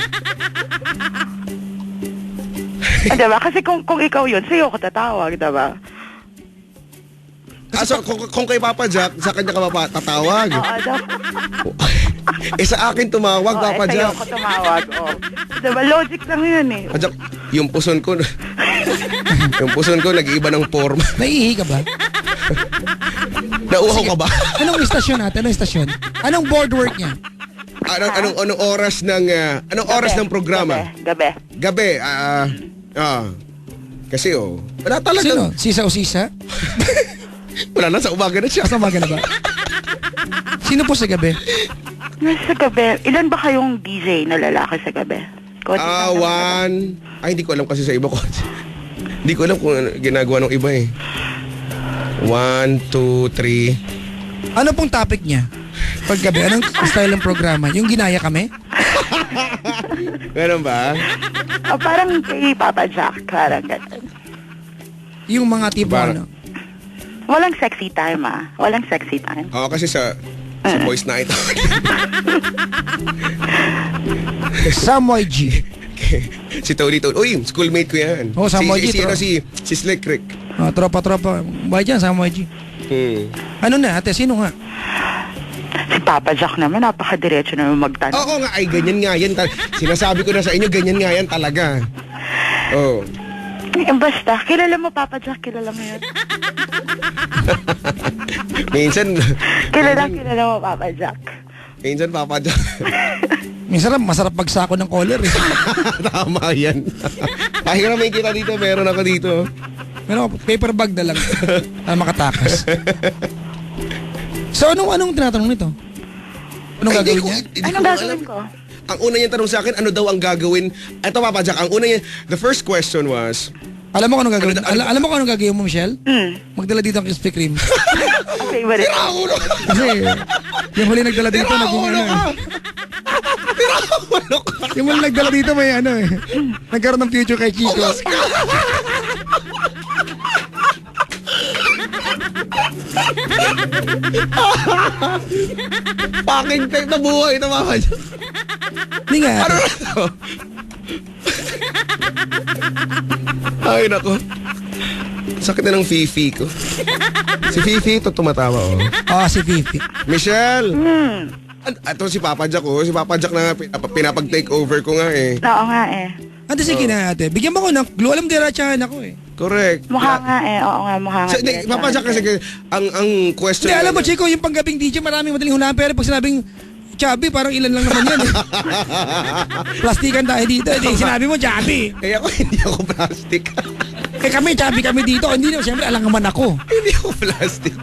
Diba? Kasi kung ikaw yun, sa'yo ko tatawag, diba? So, kung kay Papa Jack, sa kanya ka tatawag. Oo, diba? Sa akin tumawag, Papa Sa'yo Jack. ko tumawag, Diba? Logic lang yun eh. Papa Jack, yung puson ko, nag-iiba ng forma. Naiihi ka ba? Nauhaw ka ba? Anong istasyon natin? Anong istasyon? Anong board work niya? Anong oras ng programa? Gabi. Kasi wala talaga. Sino? Sisa o Sisa? Wala na, sa umaga na siya. Sa umaga na ba? Sino po sa gabi? Sa gabi, ilan ba kayong DJ na lalaki sa gabi? One. Ay, hindi ko alam kasi sa iba ko. Hindi ko alam kung ginagawa ng iba eh. 1, 2, 3. Ano pong topic niya? Paggabi, anong style ng programa? Yung ginaya kami? Meron ba? Parang kay Papa Jack, parang ganun. Yung mga tipo Parang- ano? Walang sexy time, Walang sexy time. Oo, kasi sa Boys Night. Samoy G. Si Tony. Uy, schoolmate ko yan. Oh, Samoy G, Si Slick Rick. Tropa. Ba dyan, Samoy G. Ano na, ate? Sino nga? Si Papa Jack naman, napakadiretso naman magtanong. Oo nga, ay ganyan nga yan. Sinasabi ko na sa inyo, ganyan nga yan talaga. Oh. Basta, kilala mo Papa Jack, kilala mo yun. Minsan Kilala mo Papa Jack. Papa Jack. Minsan masarap magsako ng collar eh. Tama yan. Kahit na may kita dito, meron ako dito. Pero paper bag na lang. Makatakas. So anong tinatanong nito? Anong Ay, gagawin hindi niya? hindi Anong ko gagawin alam. ko? Ang una niyang tanong sa akin, ano daw ang gagawin? Ito, Papa Jack, ang una niya, the first question was, Alam mo kung anong gagawin? Alam mo kung anong gagawin mo, Michelle? Magdala dito ang Krispy Kreme. Favorite. Kasi yung huli nagdala dito, naging ano eh. Yung huli nagdala dito may ano eh. Nagkaroon ng future kay Chico. packing tape na buhay ito, Papa Jack. Hindi nga. Ano na to? Ay, nako. Sakit na ng Fifi ko. Si Fifi ito tumatawa, Si Fifi. Michelle! Ito si Papa Jack, Si Papa Jack na pinapag-take over ko nga eh. Oo nga eh. Ate, sige na ate. Bigyan mo ko ng clue. Alam diretsahan ako eh. Correct. Mukha nga eh. Oo nga, mukha nga. Papadyak kasi ang question. Hindi, alam mo, Chico, yung panggabing DJ, maraming madaling hulaan. Pero pag sinabing chubby, parang ilan lang naman yan eh. Plastikan tayo dito. Hindi, sinabi mo chubby. Eh ako, hindi ako plastic. Eh kami, chubby kami dito. Hindi naman, siyempre, alam naman ako. Hindi ako plastic.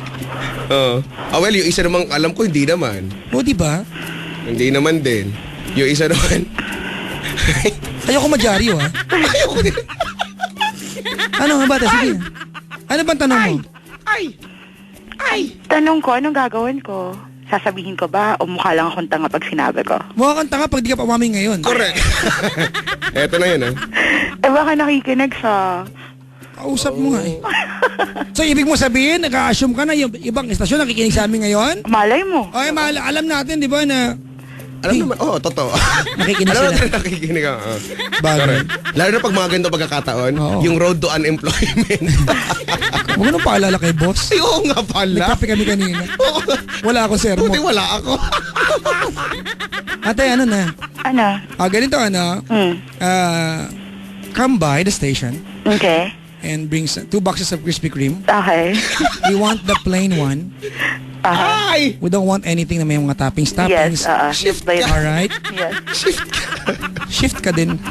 Well, yung isa namang alam ko, hindi naman. O, di ba? Hindi naman din. Yung isa naman. Ayoko madyaryo, ha? Ayoko din. Ano nga ba? Sige. Ano bang tanong mo? Tanong ko, anong gagawin ko? Sasabihin ko ba o mukha lang akong tanga pag sinabi ko? Mukha kang tanga pag di ka pa umaming ngayon. Correct. Eto na yun, ha? Eh baka nakikinig siya. Kausap mo nga eh. So, ibig mo sabihin, nag-a-assume ka na yung ibang estasyon nakikinig sa amin ngayon? Malay mo. Ay, alam natin, di ba, na Alam naman, totoo. nakikinig Alam sila. natin nakikinig ka. Bagay. Correct. Lalo na pag mga ganito pagkakataon, Oo. yung road to unemployment. Huwag nang paalala kay boss. Ay, oo nga pala. Nagkape kami kanina. Oo. Wala akong sermo. Buti wala ako. Ate, ano na? Ano? Ganito, ano? Come by the station Okay. and bring 2 boxes of Krispy Kreme. Okay. We want the plain one. Ay! We don't want anything na may mga toppings. Yes, Shift yes. Alright? Yes. Shift ka din.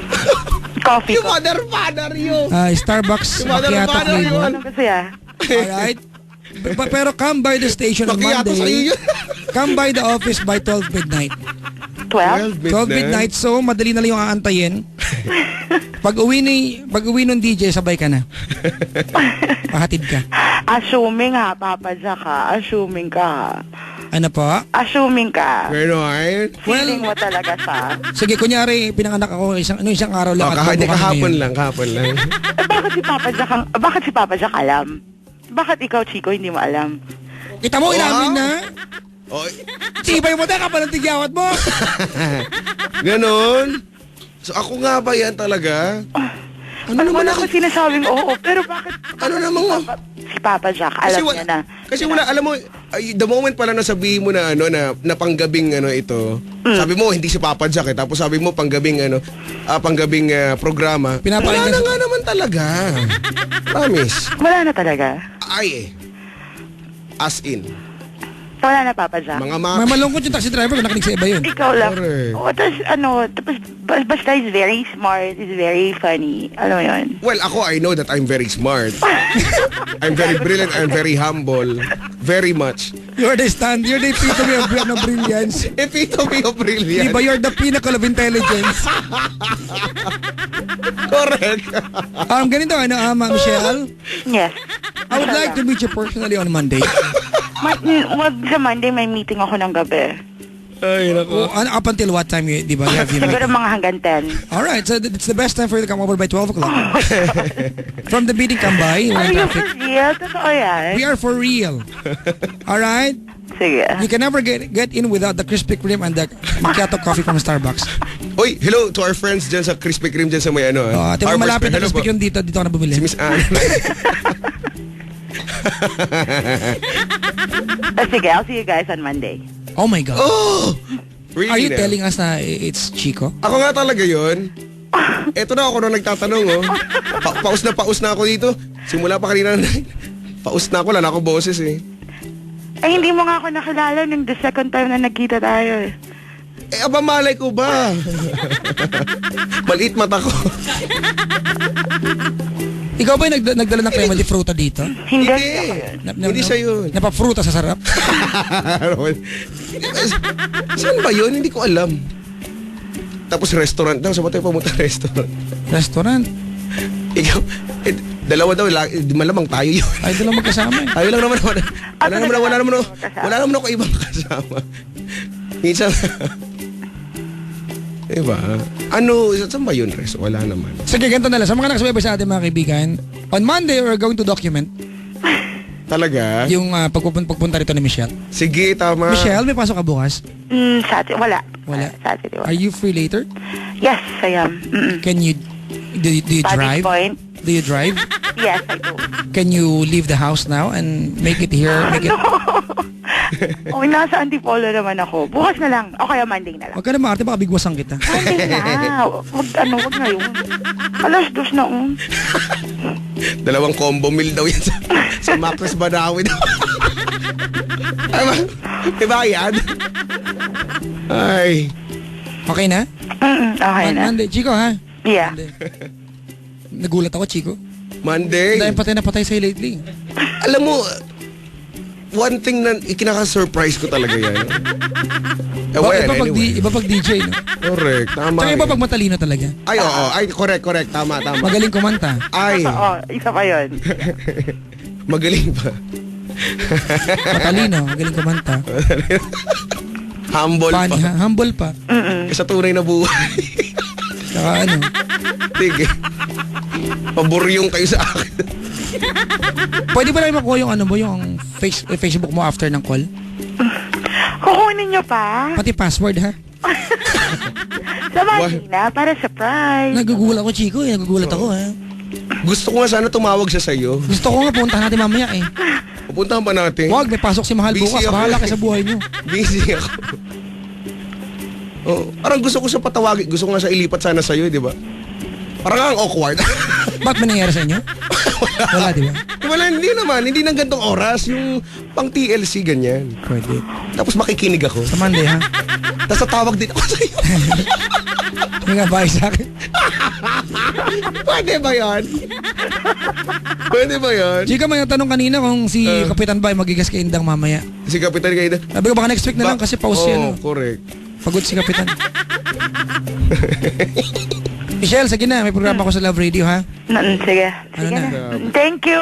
Coffee Yung ko. mother yun. Starbucks Yung mother macchiato father flavor. yun. Ano kasi ah? Alright? Pero come by the station on Macchiato sa'yo Monday. yun. Come by the office by 12 midnight. 12? 12 midnight, so madali na lang yung aantayin. Pag uwi ng DJ, sabay ka na. Pahatid ka. Assuming ha, Papa Jack ha. Assuming ka. Ano po? Assuming ka. Ganon. Feeling mo talaga siya. Sige, kunyari, pinanganak ako isang araw lang. Kahapon lang. Eh, bakit si Papa Jack alam? Bakit ikaw, Chico, hindi mo alam? Kita mo, inamin na. Oh, Tibay mo, teka, palang tigyawat mo. ganon. So ako nga ba yan talaga? Ano naman ako sinasabing oo, pero bakit? Ano naman? Si Papa Jack, alam niya na. Kasi wala, alam mo, the moment pala na sabihin mo na na panggabing ito. Sabi mo hindi si Papa Jack tapos sabi mo panggabing panggabing programa. Pinapakinggan Wala na nga naman talaga. Promise. Wala na talaga. Ay as in. Wala na, Papa Jack. Mga May malungkot yung taxi driver kung nakinig sa iba yun. Ikaw lang. Correct. Oo, tapos basta is very smart, is very funny. Alam mo yun? Well, ako, I know that I'm very smart. I'm very brilliant. I'm very humble. Very much. You're the epitome of brilliance. Epitome of brilliance. Diba, you're the pinnacle of intelligence. Correct. Ganito, Michelle? Yes. I would like to meet you personally on Monday. Wag sa Monday, may meeting ako ng gabi. Ay, nako. Up until what time, di ba? You have your Siguro meeting? mga hanggang 10. Alright, so it's the best time for you to come over by 12 o'clock. From the meeting, come by. Are Walang you traffic. for real? Totoo yan? We are for real. Alright? Sige. You can never get in without the Krispy Kreme and the macchiato coffee from Starbucks. Uy, hello to our friends dyan sa Krispy Kreme dyan sa may Ate mo, malapit na Krispy Kreme dito ka na bumili. Si Miss Anne. Sige, I'll see you guys on Monday. Oh my God. Oh! Really Are you na? telling us na it's Chico? Ako nga talaga yun. Eto na ako nung nagtatanong, oh. Paus na ako dito. Simula pa kanina na. Paus na ako, wala na ako boses eh. Eh, hindi mo nga ako nakilala nung the second time na nagkita tayo eh. Aba malay ko ba? Maliit mata ko. Ikaw ba yung nagdala ng crema di fruta dito? Hindi. Hindi siya yun. Napapruta sa sarap? Saan ba yun? Hindi ko alam. Tapos restaurant daw. Saan ba tayo pumunta restaurant? Restaurant? Ikaw, dalawa daw. Malamang tayo yun. Ay, doon lang magkasama eh. Tayo lang naman. Wala naman ako ibang kasama. Minsan, diba? Saan ba yun, Res? Wala naman. Sige, ganito na lang. Sa mga nakasabay sa ating mga kaibigan, on Monday, we're going to document Talaga? yung pagpunta rito ni Michelle. Sige, tama. Michelle, may pasok ka bukas? Saturday. Wala. Wala. Saturday. Wala. Are you free later? Yes, I am. Can you, do you Body drive? point. Do you drive? Yes, I do. Can you leave the house now and make it here? Make it... Oh, nasa Antipolo naman ako. Bukas na lang. O kaya Monday na lang. Huwag ka na maarte, baka bigwasan kita. Monday na. Wag ngayon. Alas 2 na. Dalawang combo meal daw yan sa Macros Banawi daw. Diba yan? Ay. Okay na? Okay na. Monday. Chico, ha? Yeah. Monday. Nagulat ako, Chico. Monday. Dahil patay na patay sa'yo lately. Alam mo, one thing na ikinaka-surprise ko talaga yan. Iba pag DJ, no? Correct, tama. Tsaka iba pag matalino talaga. Ay, oo. Ay, correct. Tama. Magaling kumanta. Ay. Oo, isa pa yun. Magaling pa. Matalino, magaling kumanta. Humble Funny, pa. ha? Humble pa. Sa tunay na buhay. Saka ano. Sige. Paburyong kayo sa akin. Pwede ba namin makuha yung ano mo, yung Facebook mo after ng call? Kukunin nyo pa? Pati password, ha? Sa Monday na, para surprise. Nagugulat ako, Chico, eh. Nagugulat ako, ha? Gusto ko nga sana tumawag siya sa'yo. Gusto ko nga, puntahan natin mamaya, eh. Pupuntahan pa natin. Wag, may pasok si Mahal Busy bukas. ako. Bahala kayo sa buhay nyo. Busy ako. Oh, parang gusto ko siya patawagin. Gusto ko nga siya ilipat sana sa'yo, di ba? Parang ang awkward. Bakit may nangyari sa inyo? Wala, di ba? Wala, hindi naman. Hindi nang gantong oras. Yung pang TLC, ganyan. Pwede. Tapos makikinig ako. Sa Monday, ha? Tapos tatawag din ako sa'yo. May nga bahay sa akin. Pwede ba yan? Pwede ba yan? Chika, may tanong kanina kung si Kapitan Bay magigas kay Indang mamaya. Si Kapitan kayo na. Sabi ko baka next week na lang kasi pause yan. Correct. Pagod si Kapitan. Michelle, sige na. May programa ko sa Love Radio, ha? Sige. Ano Sige na? na. Thank you.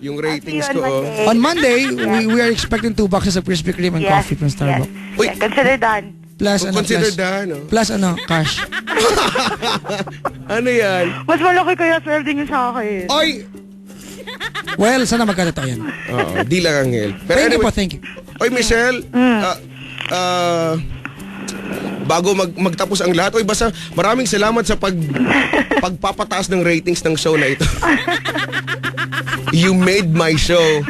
Yung ratings See you ko. on Monday. On Monday, we are expecting 2 boxes of Krispy Kreme and coffee from Starbucks. Yes. Uy. Yeah, consider done. Plus, ano, Consider plus, that, no? plus, ano, cash. Ano yan? Mas malaki kaya swerte niyo sa akin. Oy! Well, sana magkatotoo yan. Oo, di lang Angel. Pero Thank you anyway, po, thank you. Oy, Michelle. Bago magtapos ang lahat, oy, basta maraming salamat sa pagpapataas ng ratings ng show na ito. You made my show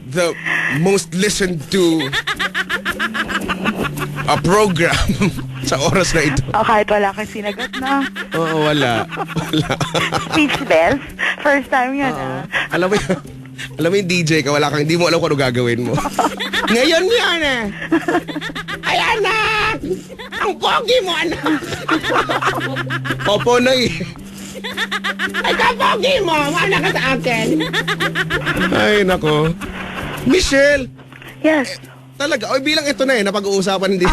the most listened to a program sa oras na ito. Oh, kahit wala kang sinagot na. Oo, wala. Speechless. First time yan, Alam mo yung DJ ka, hindi mo alam kung ano gagawin mo. Ngayon yan eh. Ay, anak! Ang pogi mo, anak! Opo na eh. Ay, kapogi mo! Mana ka sa akin! Ay, nako. Michelle, Yes. talaga, oy, bilang ito na eh, napag-uusapan din.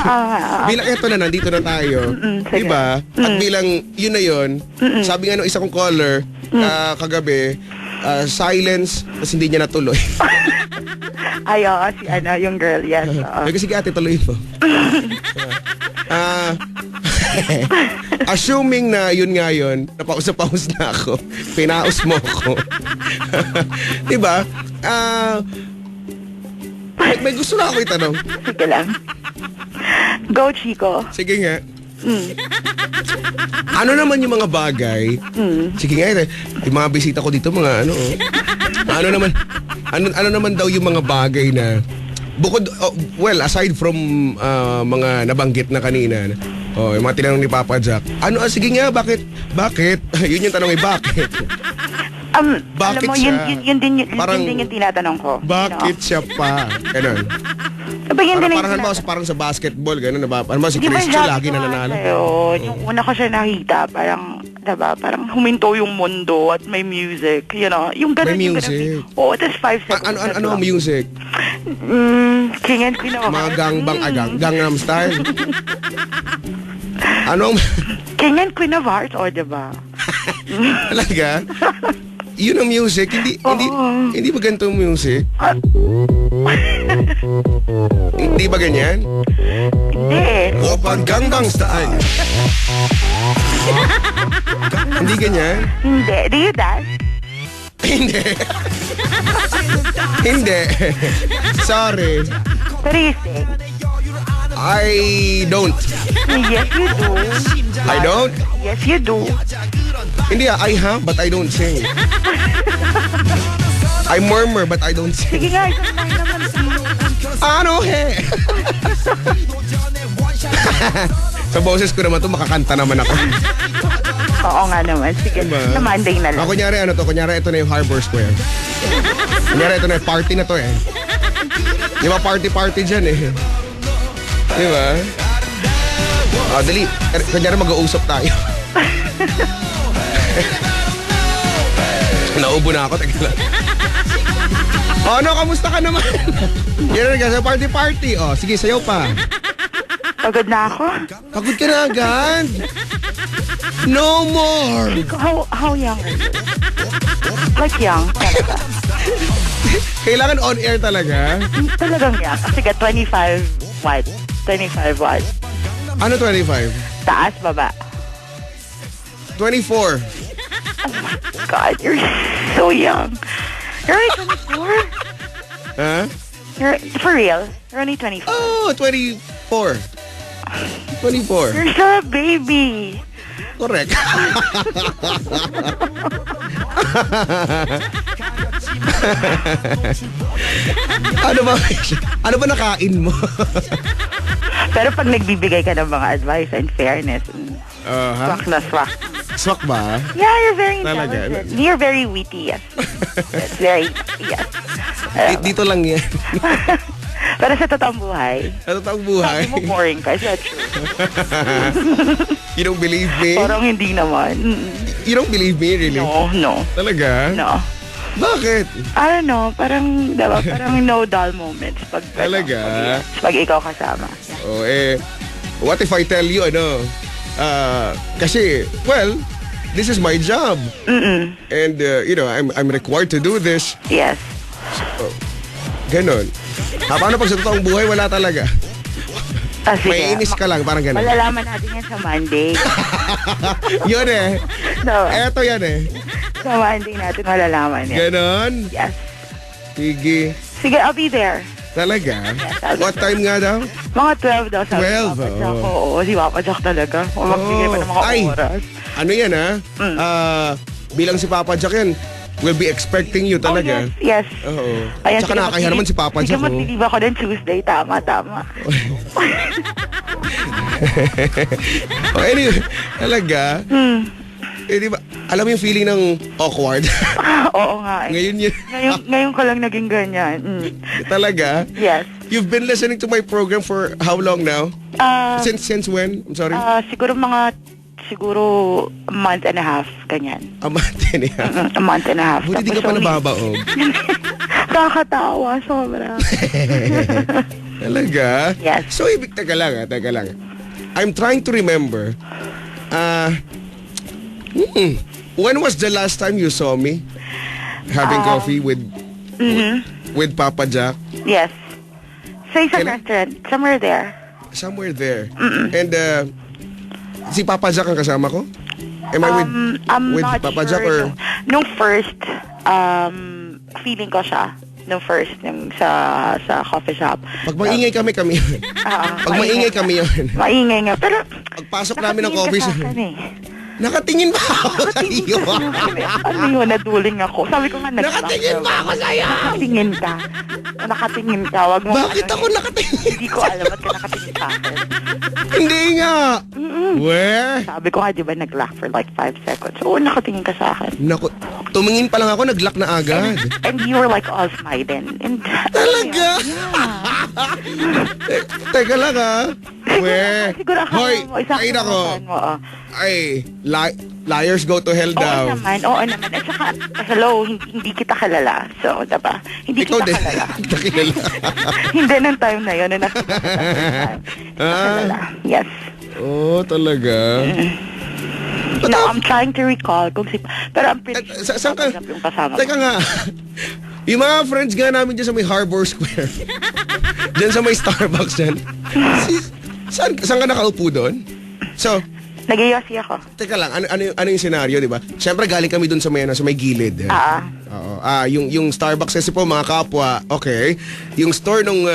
Bilang ito na, nandito na tayo. sige. Diba? At bilang yun na yun, sabi nga nung isa kong caller, kagabi, silence, tapos hindi niya natuloy. Ay, oo, si yung girl, yes. Sige ate, tuloy mo. Assuming na yun nga yun, napaus na ako, pinaus mo ako. Diba? May gusto na ako itanong. Sige lang. Go, Chico. Sige nga. Ano naman yung mga bagay? Sige nga, yung mga bisita ko dito, mga ano, ano naman daw yung mga bagay na bukod, well, aside from mga nabanggit na kanina, yung mga tinanong ni Papa Jack, sige nga, bakit? Yun yung tanong bakit? Bakit alam mo, siya? yun din Parang, yung tinatanong ko. bakit siya pa? Ganun. Diba yun din yung Parang sa basketball, gano'n, diba? Ano ba, si Di ba Christian lagi na nanalo. Yung una ko siya nakita, parang, diba, parang huminto yung mundo at may music, you know, yung ganun. May music. Oo, that's 5 seconds. Ano ang music? King and Queen of Mga Hearts. Gangnam Style? Anong, King and Queen of Hearts, diba? talaga? Yun ang music, hindi ba ganito ang music? Hindi ba ganyan? Hindi. Open Gangnam Style. Hindi ganyan? Hindi. Do you dance? Hindi. Hindi. Sorry. Pero you sing? I don't. Yes, you do. I don't? Yes, you do. Hindi, I have, but I don't sing. I murmur but I don't sing. Sige nga, isang line naman. Ano he? Sa boses ko naman to, makakanta naman ako. Oo nga naman. Sige, Diba? sa Monday na lang. Kunyari kunyari ito na yung Harbor Square. Kunyari ito na yung party na to eh. Di ba party dyan eh. Di ba? Dali. Kunyari mag-uusap tayo. Naubo na ako. Teka lang. Ano, kamusta ka naman? Yan ka sa party. Sige, sayaw pa. Pagod na ako. Pagod ka na agad. No more. How young are you? Like young, talaga. Kailangan on air talaga. Talagang young. Sige, 25 what? 25 what? Ano 25? Taas, baba. 24. God, you're so young. You're only 24? Ha? You're, for real? You're only 24? Oh, 24. 24. You're still a baby. Correct. Ano ba nakain mo? Pero pag nagbibigay ka ng mga advice and fairness, swak na swak. Swak ba? Yeah, you're very Talaga? intelligent. You're very witty, yes. It's very, yes. Dito lang yan. Pero sa totoong buhay, Ano taong buhay? sabi mo boring ka. Is that true? You don't believe me? Parang hindi naman. You don't believe me, really? No. Talaga? No. Bakit? I don't know, parang, diba, parang no dull moments pag, Talaga? pag ikaw kasama. What if I tell you, kasi, well, this is my job. And, I'm required to do this. Yes. Ganon. Paano pag sa totoong buhay, wala talaga? Sige. May inis ka lang, parang ganon. Malalaman natin yan sa Monday. Yun eh. No, Eto yan eh. sa Monday natin malalaman yan. Ganon? Yes. Sige. Sige, I'll be there. Talaga? I'll be What time nga daw? Mga 12 daw sabi 12, ni Papa Jack. oo. Oo, si Papa Jack talaga. Magbigay pa ng mga Ay, oras. ano yan bilang si Papa Jack yan, we'll be expecting you talaga. Oh, yes. Oo. Ayan, Tsaka nakakahiya naman si Papa Jack. Sige, magbibig ako din Tuesday. Tama. Anyway, talaga? Di ba, alam mo yung feeling ng awkward? Oo nga. Ngayon yun. Ngayon ko lang naging ganyan. Talaga? Yes. You've been listening to my program for how long now? Since when? I'm sorry. Siguro a month and a half, ganyan. A month and a half. A month and a half. Buti di ka pa nababaog. Kakatawa, sobra. Talaga? Yes. So, teka lang. I'm trying to remember. When was the last time you saw me having coffee with Papa Jack? Yes. Sa isang Kailan? restaurant, somewhere there. Somewhere there. And si Papa Jack ang kasama ko? Am I I'm with not Papa sure. Jack or? Nung first, feeling ko siya. Nung first, yung sa coffee shop. Pag maingay kami yun. Pag maingay kami yun. Maingay nga. Pero, Pagpasok namin ng nakatingin coffee ka shop. sa akin eh. Nakatingin ba ako sa iyo? Ano yun, naduling ako. Sabi ko nga, Nakatingin ba ako sa iyo? Nakatingin ka. Wag mo. Bakit ako nakatingin? Hindi ko alam ba't ka nakatingin sa akin. Hindi nga. Weh? Sabi ko nga, di ba, nag-lock for like 5 seconds. Oo, nakatingin ka sa akin. Naku, tumingin pa lang ako, nag-lock na agad. And you were like all smiling. And, Talaga? Teka lang Weh. Siguro Hoy, mo, isa ay nako. mo. Ay, liars go to hell daw. Oo naman. At saka, hello, hindi kita kilala. So, diba? Hindi Ikaw kita din. kilala. Kita kilala. Hindi ng time na yun. Na nakita kita kilala. Yes. Oh, talaga? No, I'm trying to recall kung si... Pero I'm pretty sure Saan ka? yung kasama Teka ko. nga. Yung mga friends nga namin dyan sa may Harbor Square. Dyan sa may Starbucks dyan. Saan ka nakaupo doon? So, Nag-iossi ako. teka lang, ano yung senaryo, di ba? Siyempre galing kami doon sa may gilid. Oo. Yung Starbucks kasi po mga kapwa, okay. Yung store nung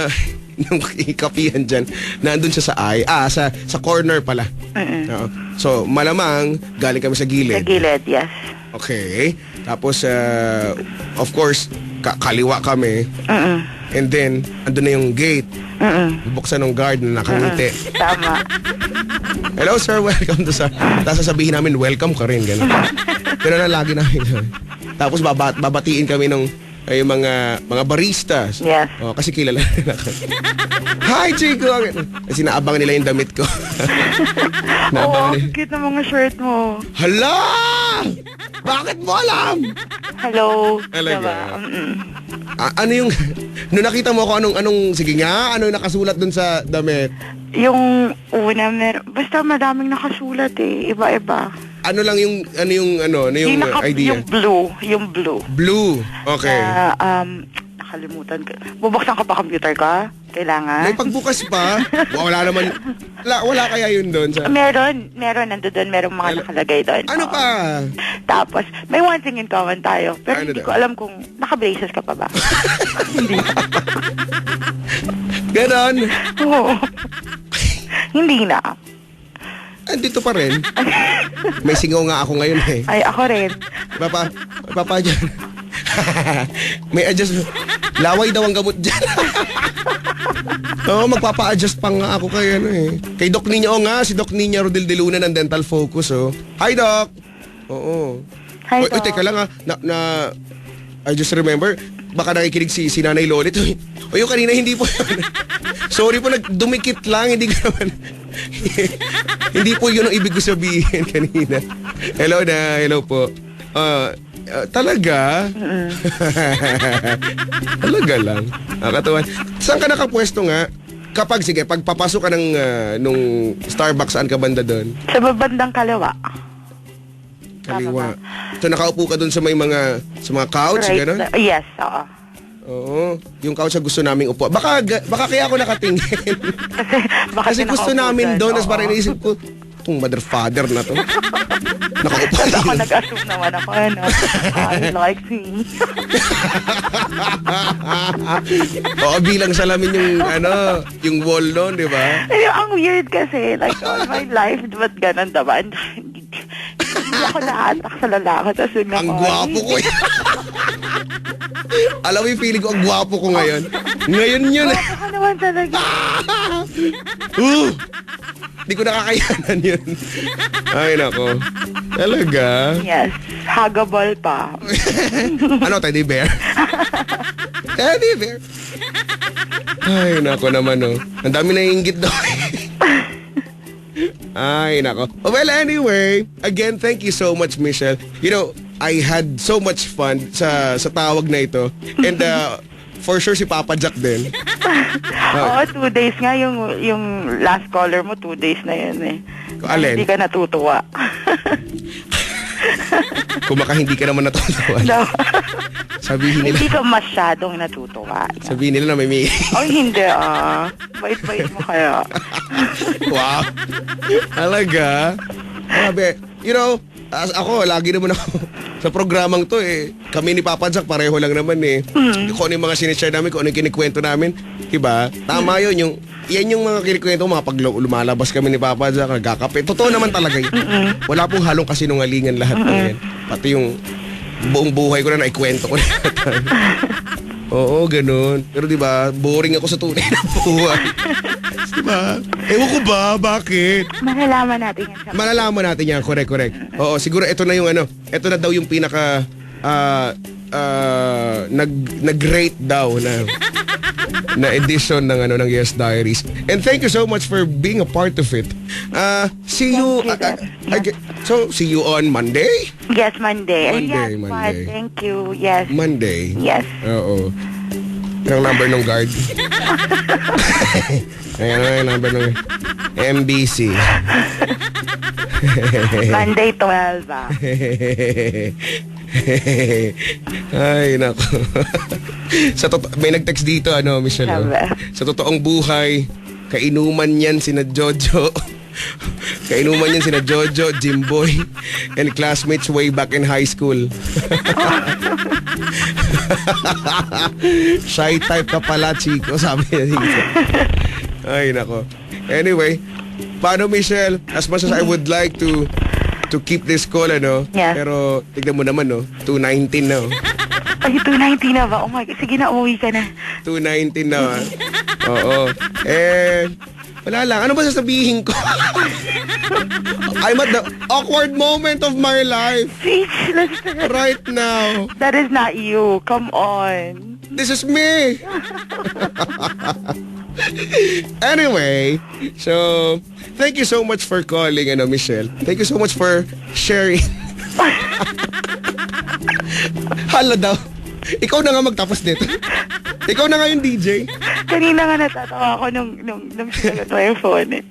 kapihan dyan, nandun siya sa corner pala. Oo. So, malamang galing kami sa gilid. Sa gilid, yes. Okay. Tapos, of course, kaliwa kami. And then, andun na yung gate. Bubuksan ng guard na nakangiti. Tama. Hello sir, welcome to sir. Tapos sasabihin namin, welcome ka rin. Ganun. Ganun na lagi namin. Tapos babatiin kami ng ay mga baristas. Yes. Oh, kasi kilala nila ako. Hi, Chico! Kasi naabangan nila yung damit ko. Oo, cute na mga shirt mo. Hala! Bakit mo alam? Hello. Talaga? Diba? Ano yung... Nung nakita mo ako, anong... Sige nga, ano yung nakasulat dun sa damit? Yung una, basta madaming nakasulat eh. Iba-iba. Ano lang yung... Ano yung idea? Yung blue. Blue. Okay. Nakalimutan ko. Bubuksan ko pa computer ko? Kailangan? May pagbukas pa? Wala naman... Wala kaya yun doon sa... Meron. Nandun doon. Merong mga nakalagay doon. Ano pa? Tapos, may one thing in common tayo. Pero Ano hindi daw? ko alam kung naka-braces ka pa ba? Hindi. Ganon. Oo. Hindi na. Andito pa rin. May singaw nga ako ngayon eh. Ay, ako rin. Papa dyan. May adjust. Laway daw ang gamot dyan. Oo, magpapa-adjust pa nga ako kay Kay Doc Nina, si Doc Nina Rodel de Luna ng Dental Focus, Hi, Doc! Oo. Hi, Oy, teka lang I just remember, baka nakikinig si Nanay Lolit. O yung kanina, hindi po yun. Sorry po, dumikit lang, hindi ko naman. Hindi po yun ang ibig ko sabihin kanina. Hello po. Talaga? Talaga lang. Nakatuwa. Saan ka nakapwesto nga? Pag papasok ka ng nung Starbucks, saan ka banda doon? Sa babandang kaliwa. Kaliwa. So nakaupo ka doon sa mga couch, Right. gano'n? Yes, oo. Oo. Yung couch na gusto naming upo. Baka kaya ako nakatingin. Kasi gusto namin doon. Tapos parang iniisip ko, itong mother father na to. Nakaupo Tapos ako din. nag-assume naman ako, he likes me. Oo, bilang salamin yung wall doon, di ba? Ang weird kasi, like all my life, ba't ganun diba? Hindi ako naatak sa lalaki. Tapos yun Ang ako, gwapo ko eh. Alam mo yung feeling ko, ang gwapo ko ngayon. Ngayon yun eh. Ako naman talaga. Hindi ko nakakayanan yun. Ay, nako. Talaga? Yes, huggable pa. Ano, teddy bear? Teddy bear? Ay, nako naman, Ang dami na inggit daw. Ay, nako. Well, anyway, again, thank you so much, Michelle. You know, I had so much fun sa tawag na ito. And for sure si Papa Jack din. Oo, 2 days nga yung last caller mo, 2 days na yun eh. Alin? Hindi ka natutuwa. Kumaka hindi ka naman natutuwa. No. Sabihin nila. Hindi ka masyadong natutuwa. Sabihin nila na may Oh, hindi Bait-bait mo kaya. Wow. Talaga? Grabe. You know, ako, lagi naman ako sa programang to Kami ni Papa Jack, pareho lang naman Kung ano yung mga sinishare namin, kung ano yung kinikwento namin. Diba? Tama yun. Yan yung mga kinikwento mga pag lumalabas kami ni Papa Jack, nagkakape. Totoo naman talaga yun. Wala pong halong kasinungalingan lahat na yan. Pati yung buong buhay ko na naikwento ko na. Oo, ganun. Pero diba, boring ako sa tunay na buhay. Diba? Ewan ko ba? Bakit? Malalaman natin yan sa Malalaman natin yan. Correct. Oo, siguro ito na yung ito na daw yung pinaka nag-rate daw na edition ng Yes Diaries. And thank you so much for being a part of it. See you so see you on Monday? Yes, Monday. Monday. Yes, thank you. Yes. Monday. Yes. Oo. Ang number ng guard. Ayan ang number ng MBC. Monday 12 Ay, nako. May nag-text dito, Michelle. Sa totoong buhay, kainuman yan sina Jojo. Kainuman yan sina Jojo, Jimboy, and classmates way back in high school. Shy type ka pala, Chico, sabi niya dito. Ay, nako. Anyway, paano, Michelle? As much as I would like to keep this call, Yeah. pero tignan mo naman, 2:19 na, Ay, 290 na ba? Oh my God. Sige na, umuwi ka na. 219 na. Oo. Wala lang. Ano ba sasabihin ko? I'm at the awkward moment of my life Speechless. right now. That is not you. Come on. This is me. Anyway, so thank you so much for calling, Michelle. Thank you so much for sharing. Hala daw. Ikaw na nga magtapos dito. Ikaw na nga yung DJ. Kanina nga natatawa ako nung sinagot mo yung phone eh.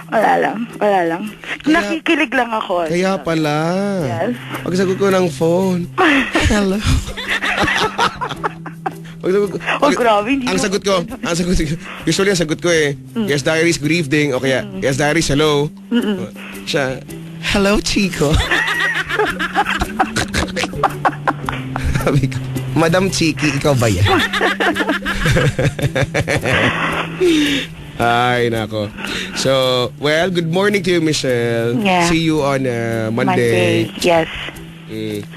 Wala lang. Nakikilig lang ako. Kaya pala. Yes. Pagsagot ko ng phone. Hello. Oh, grabe. Hindi Ang sagot ko, usually ang sagot ko Yes Diaries, good evening. O kaya, Yes Diaries, hello. Siya, hello Chico. Sabi ko, Madam Chiki, ikaw ba yan? Ay, nako. So, well, good morning to you, Michelle. Yeah. See you on Monday. Yes.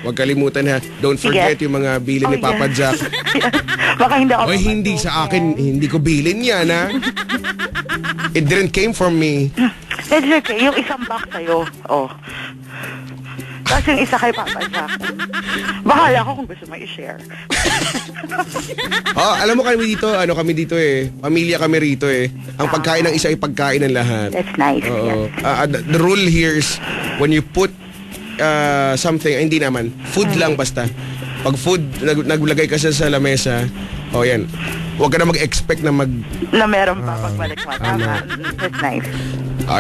Huwag kalimutan ha. Don't forget yung mga bilin ni Papa Jack. Baka hindi ako. Oy, hindi sa akin. Hindi ko bilin yan, ha? It didn't came from me. That's okay. Yung isang box sa'yo. Oh. Tapos yung isa kay Papa Jack. Bahala ko kung gusto mo i-share. Alam mo kami dito pamilya kami rito Ang pagkain ng isa ay pagkain ng lahat. That's nice. Oo. Yes. The rule here is when you put something, hindi naman, food lang basta. Pag food, naglagay ka siya sa lamesa, yan. Huwag ka na mag-expect na Na meron pa pagbalik mo. Tama. That's nice.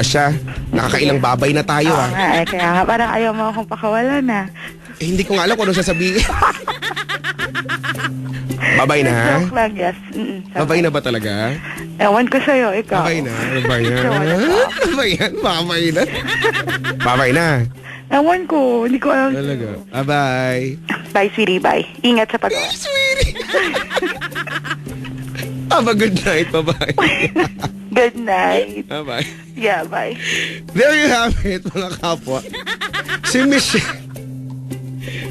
Siya, nakakailang babay na tayo Oo nga, kaya nga parang ayaw mo akong pakawalan na. Hindi ko nga alam kung ano sasabihin. Babay na? Joke lang, yes. Babay na ba talaga? Ewan ko sa'yo, ikaw. Babay na? Babay na? Ewan ko. Babay yan? Babay na? Babay na? Ewan ko, hindi ko alam. Talaga? Bye-bye. Bye, sweetie, bye. Ingat sa pagawa. Sweetie! Have a good night. Bye-bye. Good night. Bye-bye. Yeah, bye. There you have it, mga kapwa.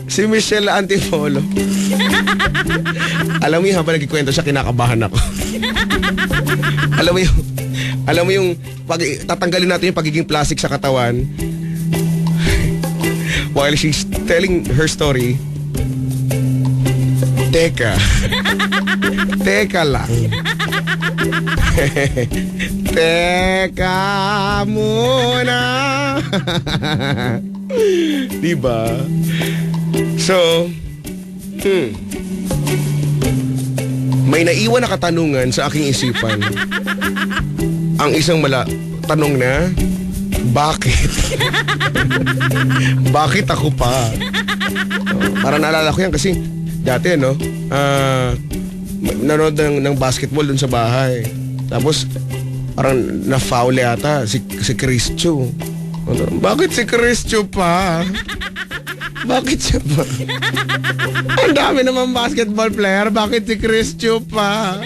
Si Michelle Antipolo. Alam mo yung habang nagkikwento siya, kinakabahan ako. Alam mo yung tatanggalin natin yung pagiging plastic sa katawan while she's telling her story. Teka lang. Teka muna. Diba? So, may naiwan na katanungan sa aking isipan. Ang isang tanong na, bakit? Bakit ako pa? Para naalala ko yan kasi dati nanonood ng basketball dun sa bahay. Tapos parang na-foul yata si Chris Chu. Bakit si Chris Chu pa? Bakit siya pa? Ang dami naman basketball player. Bakit si Chris Chu pa?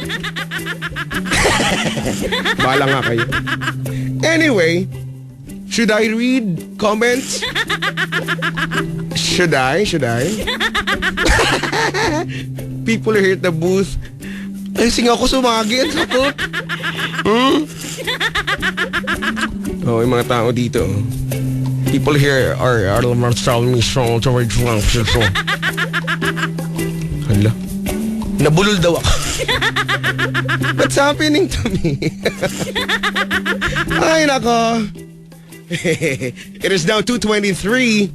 Bahala nga kayo. Anyway, should I read comments? Should I? People here at the booth. Ay, singa ako sumagi. Ang sakot. Yung mga tao dito. People here are telling me strong towards so. Hala. Nabulol daw ako. What's happening to me? Ay, nako. It is now 2:23.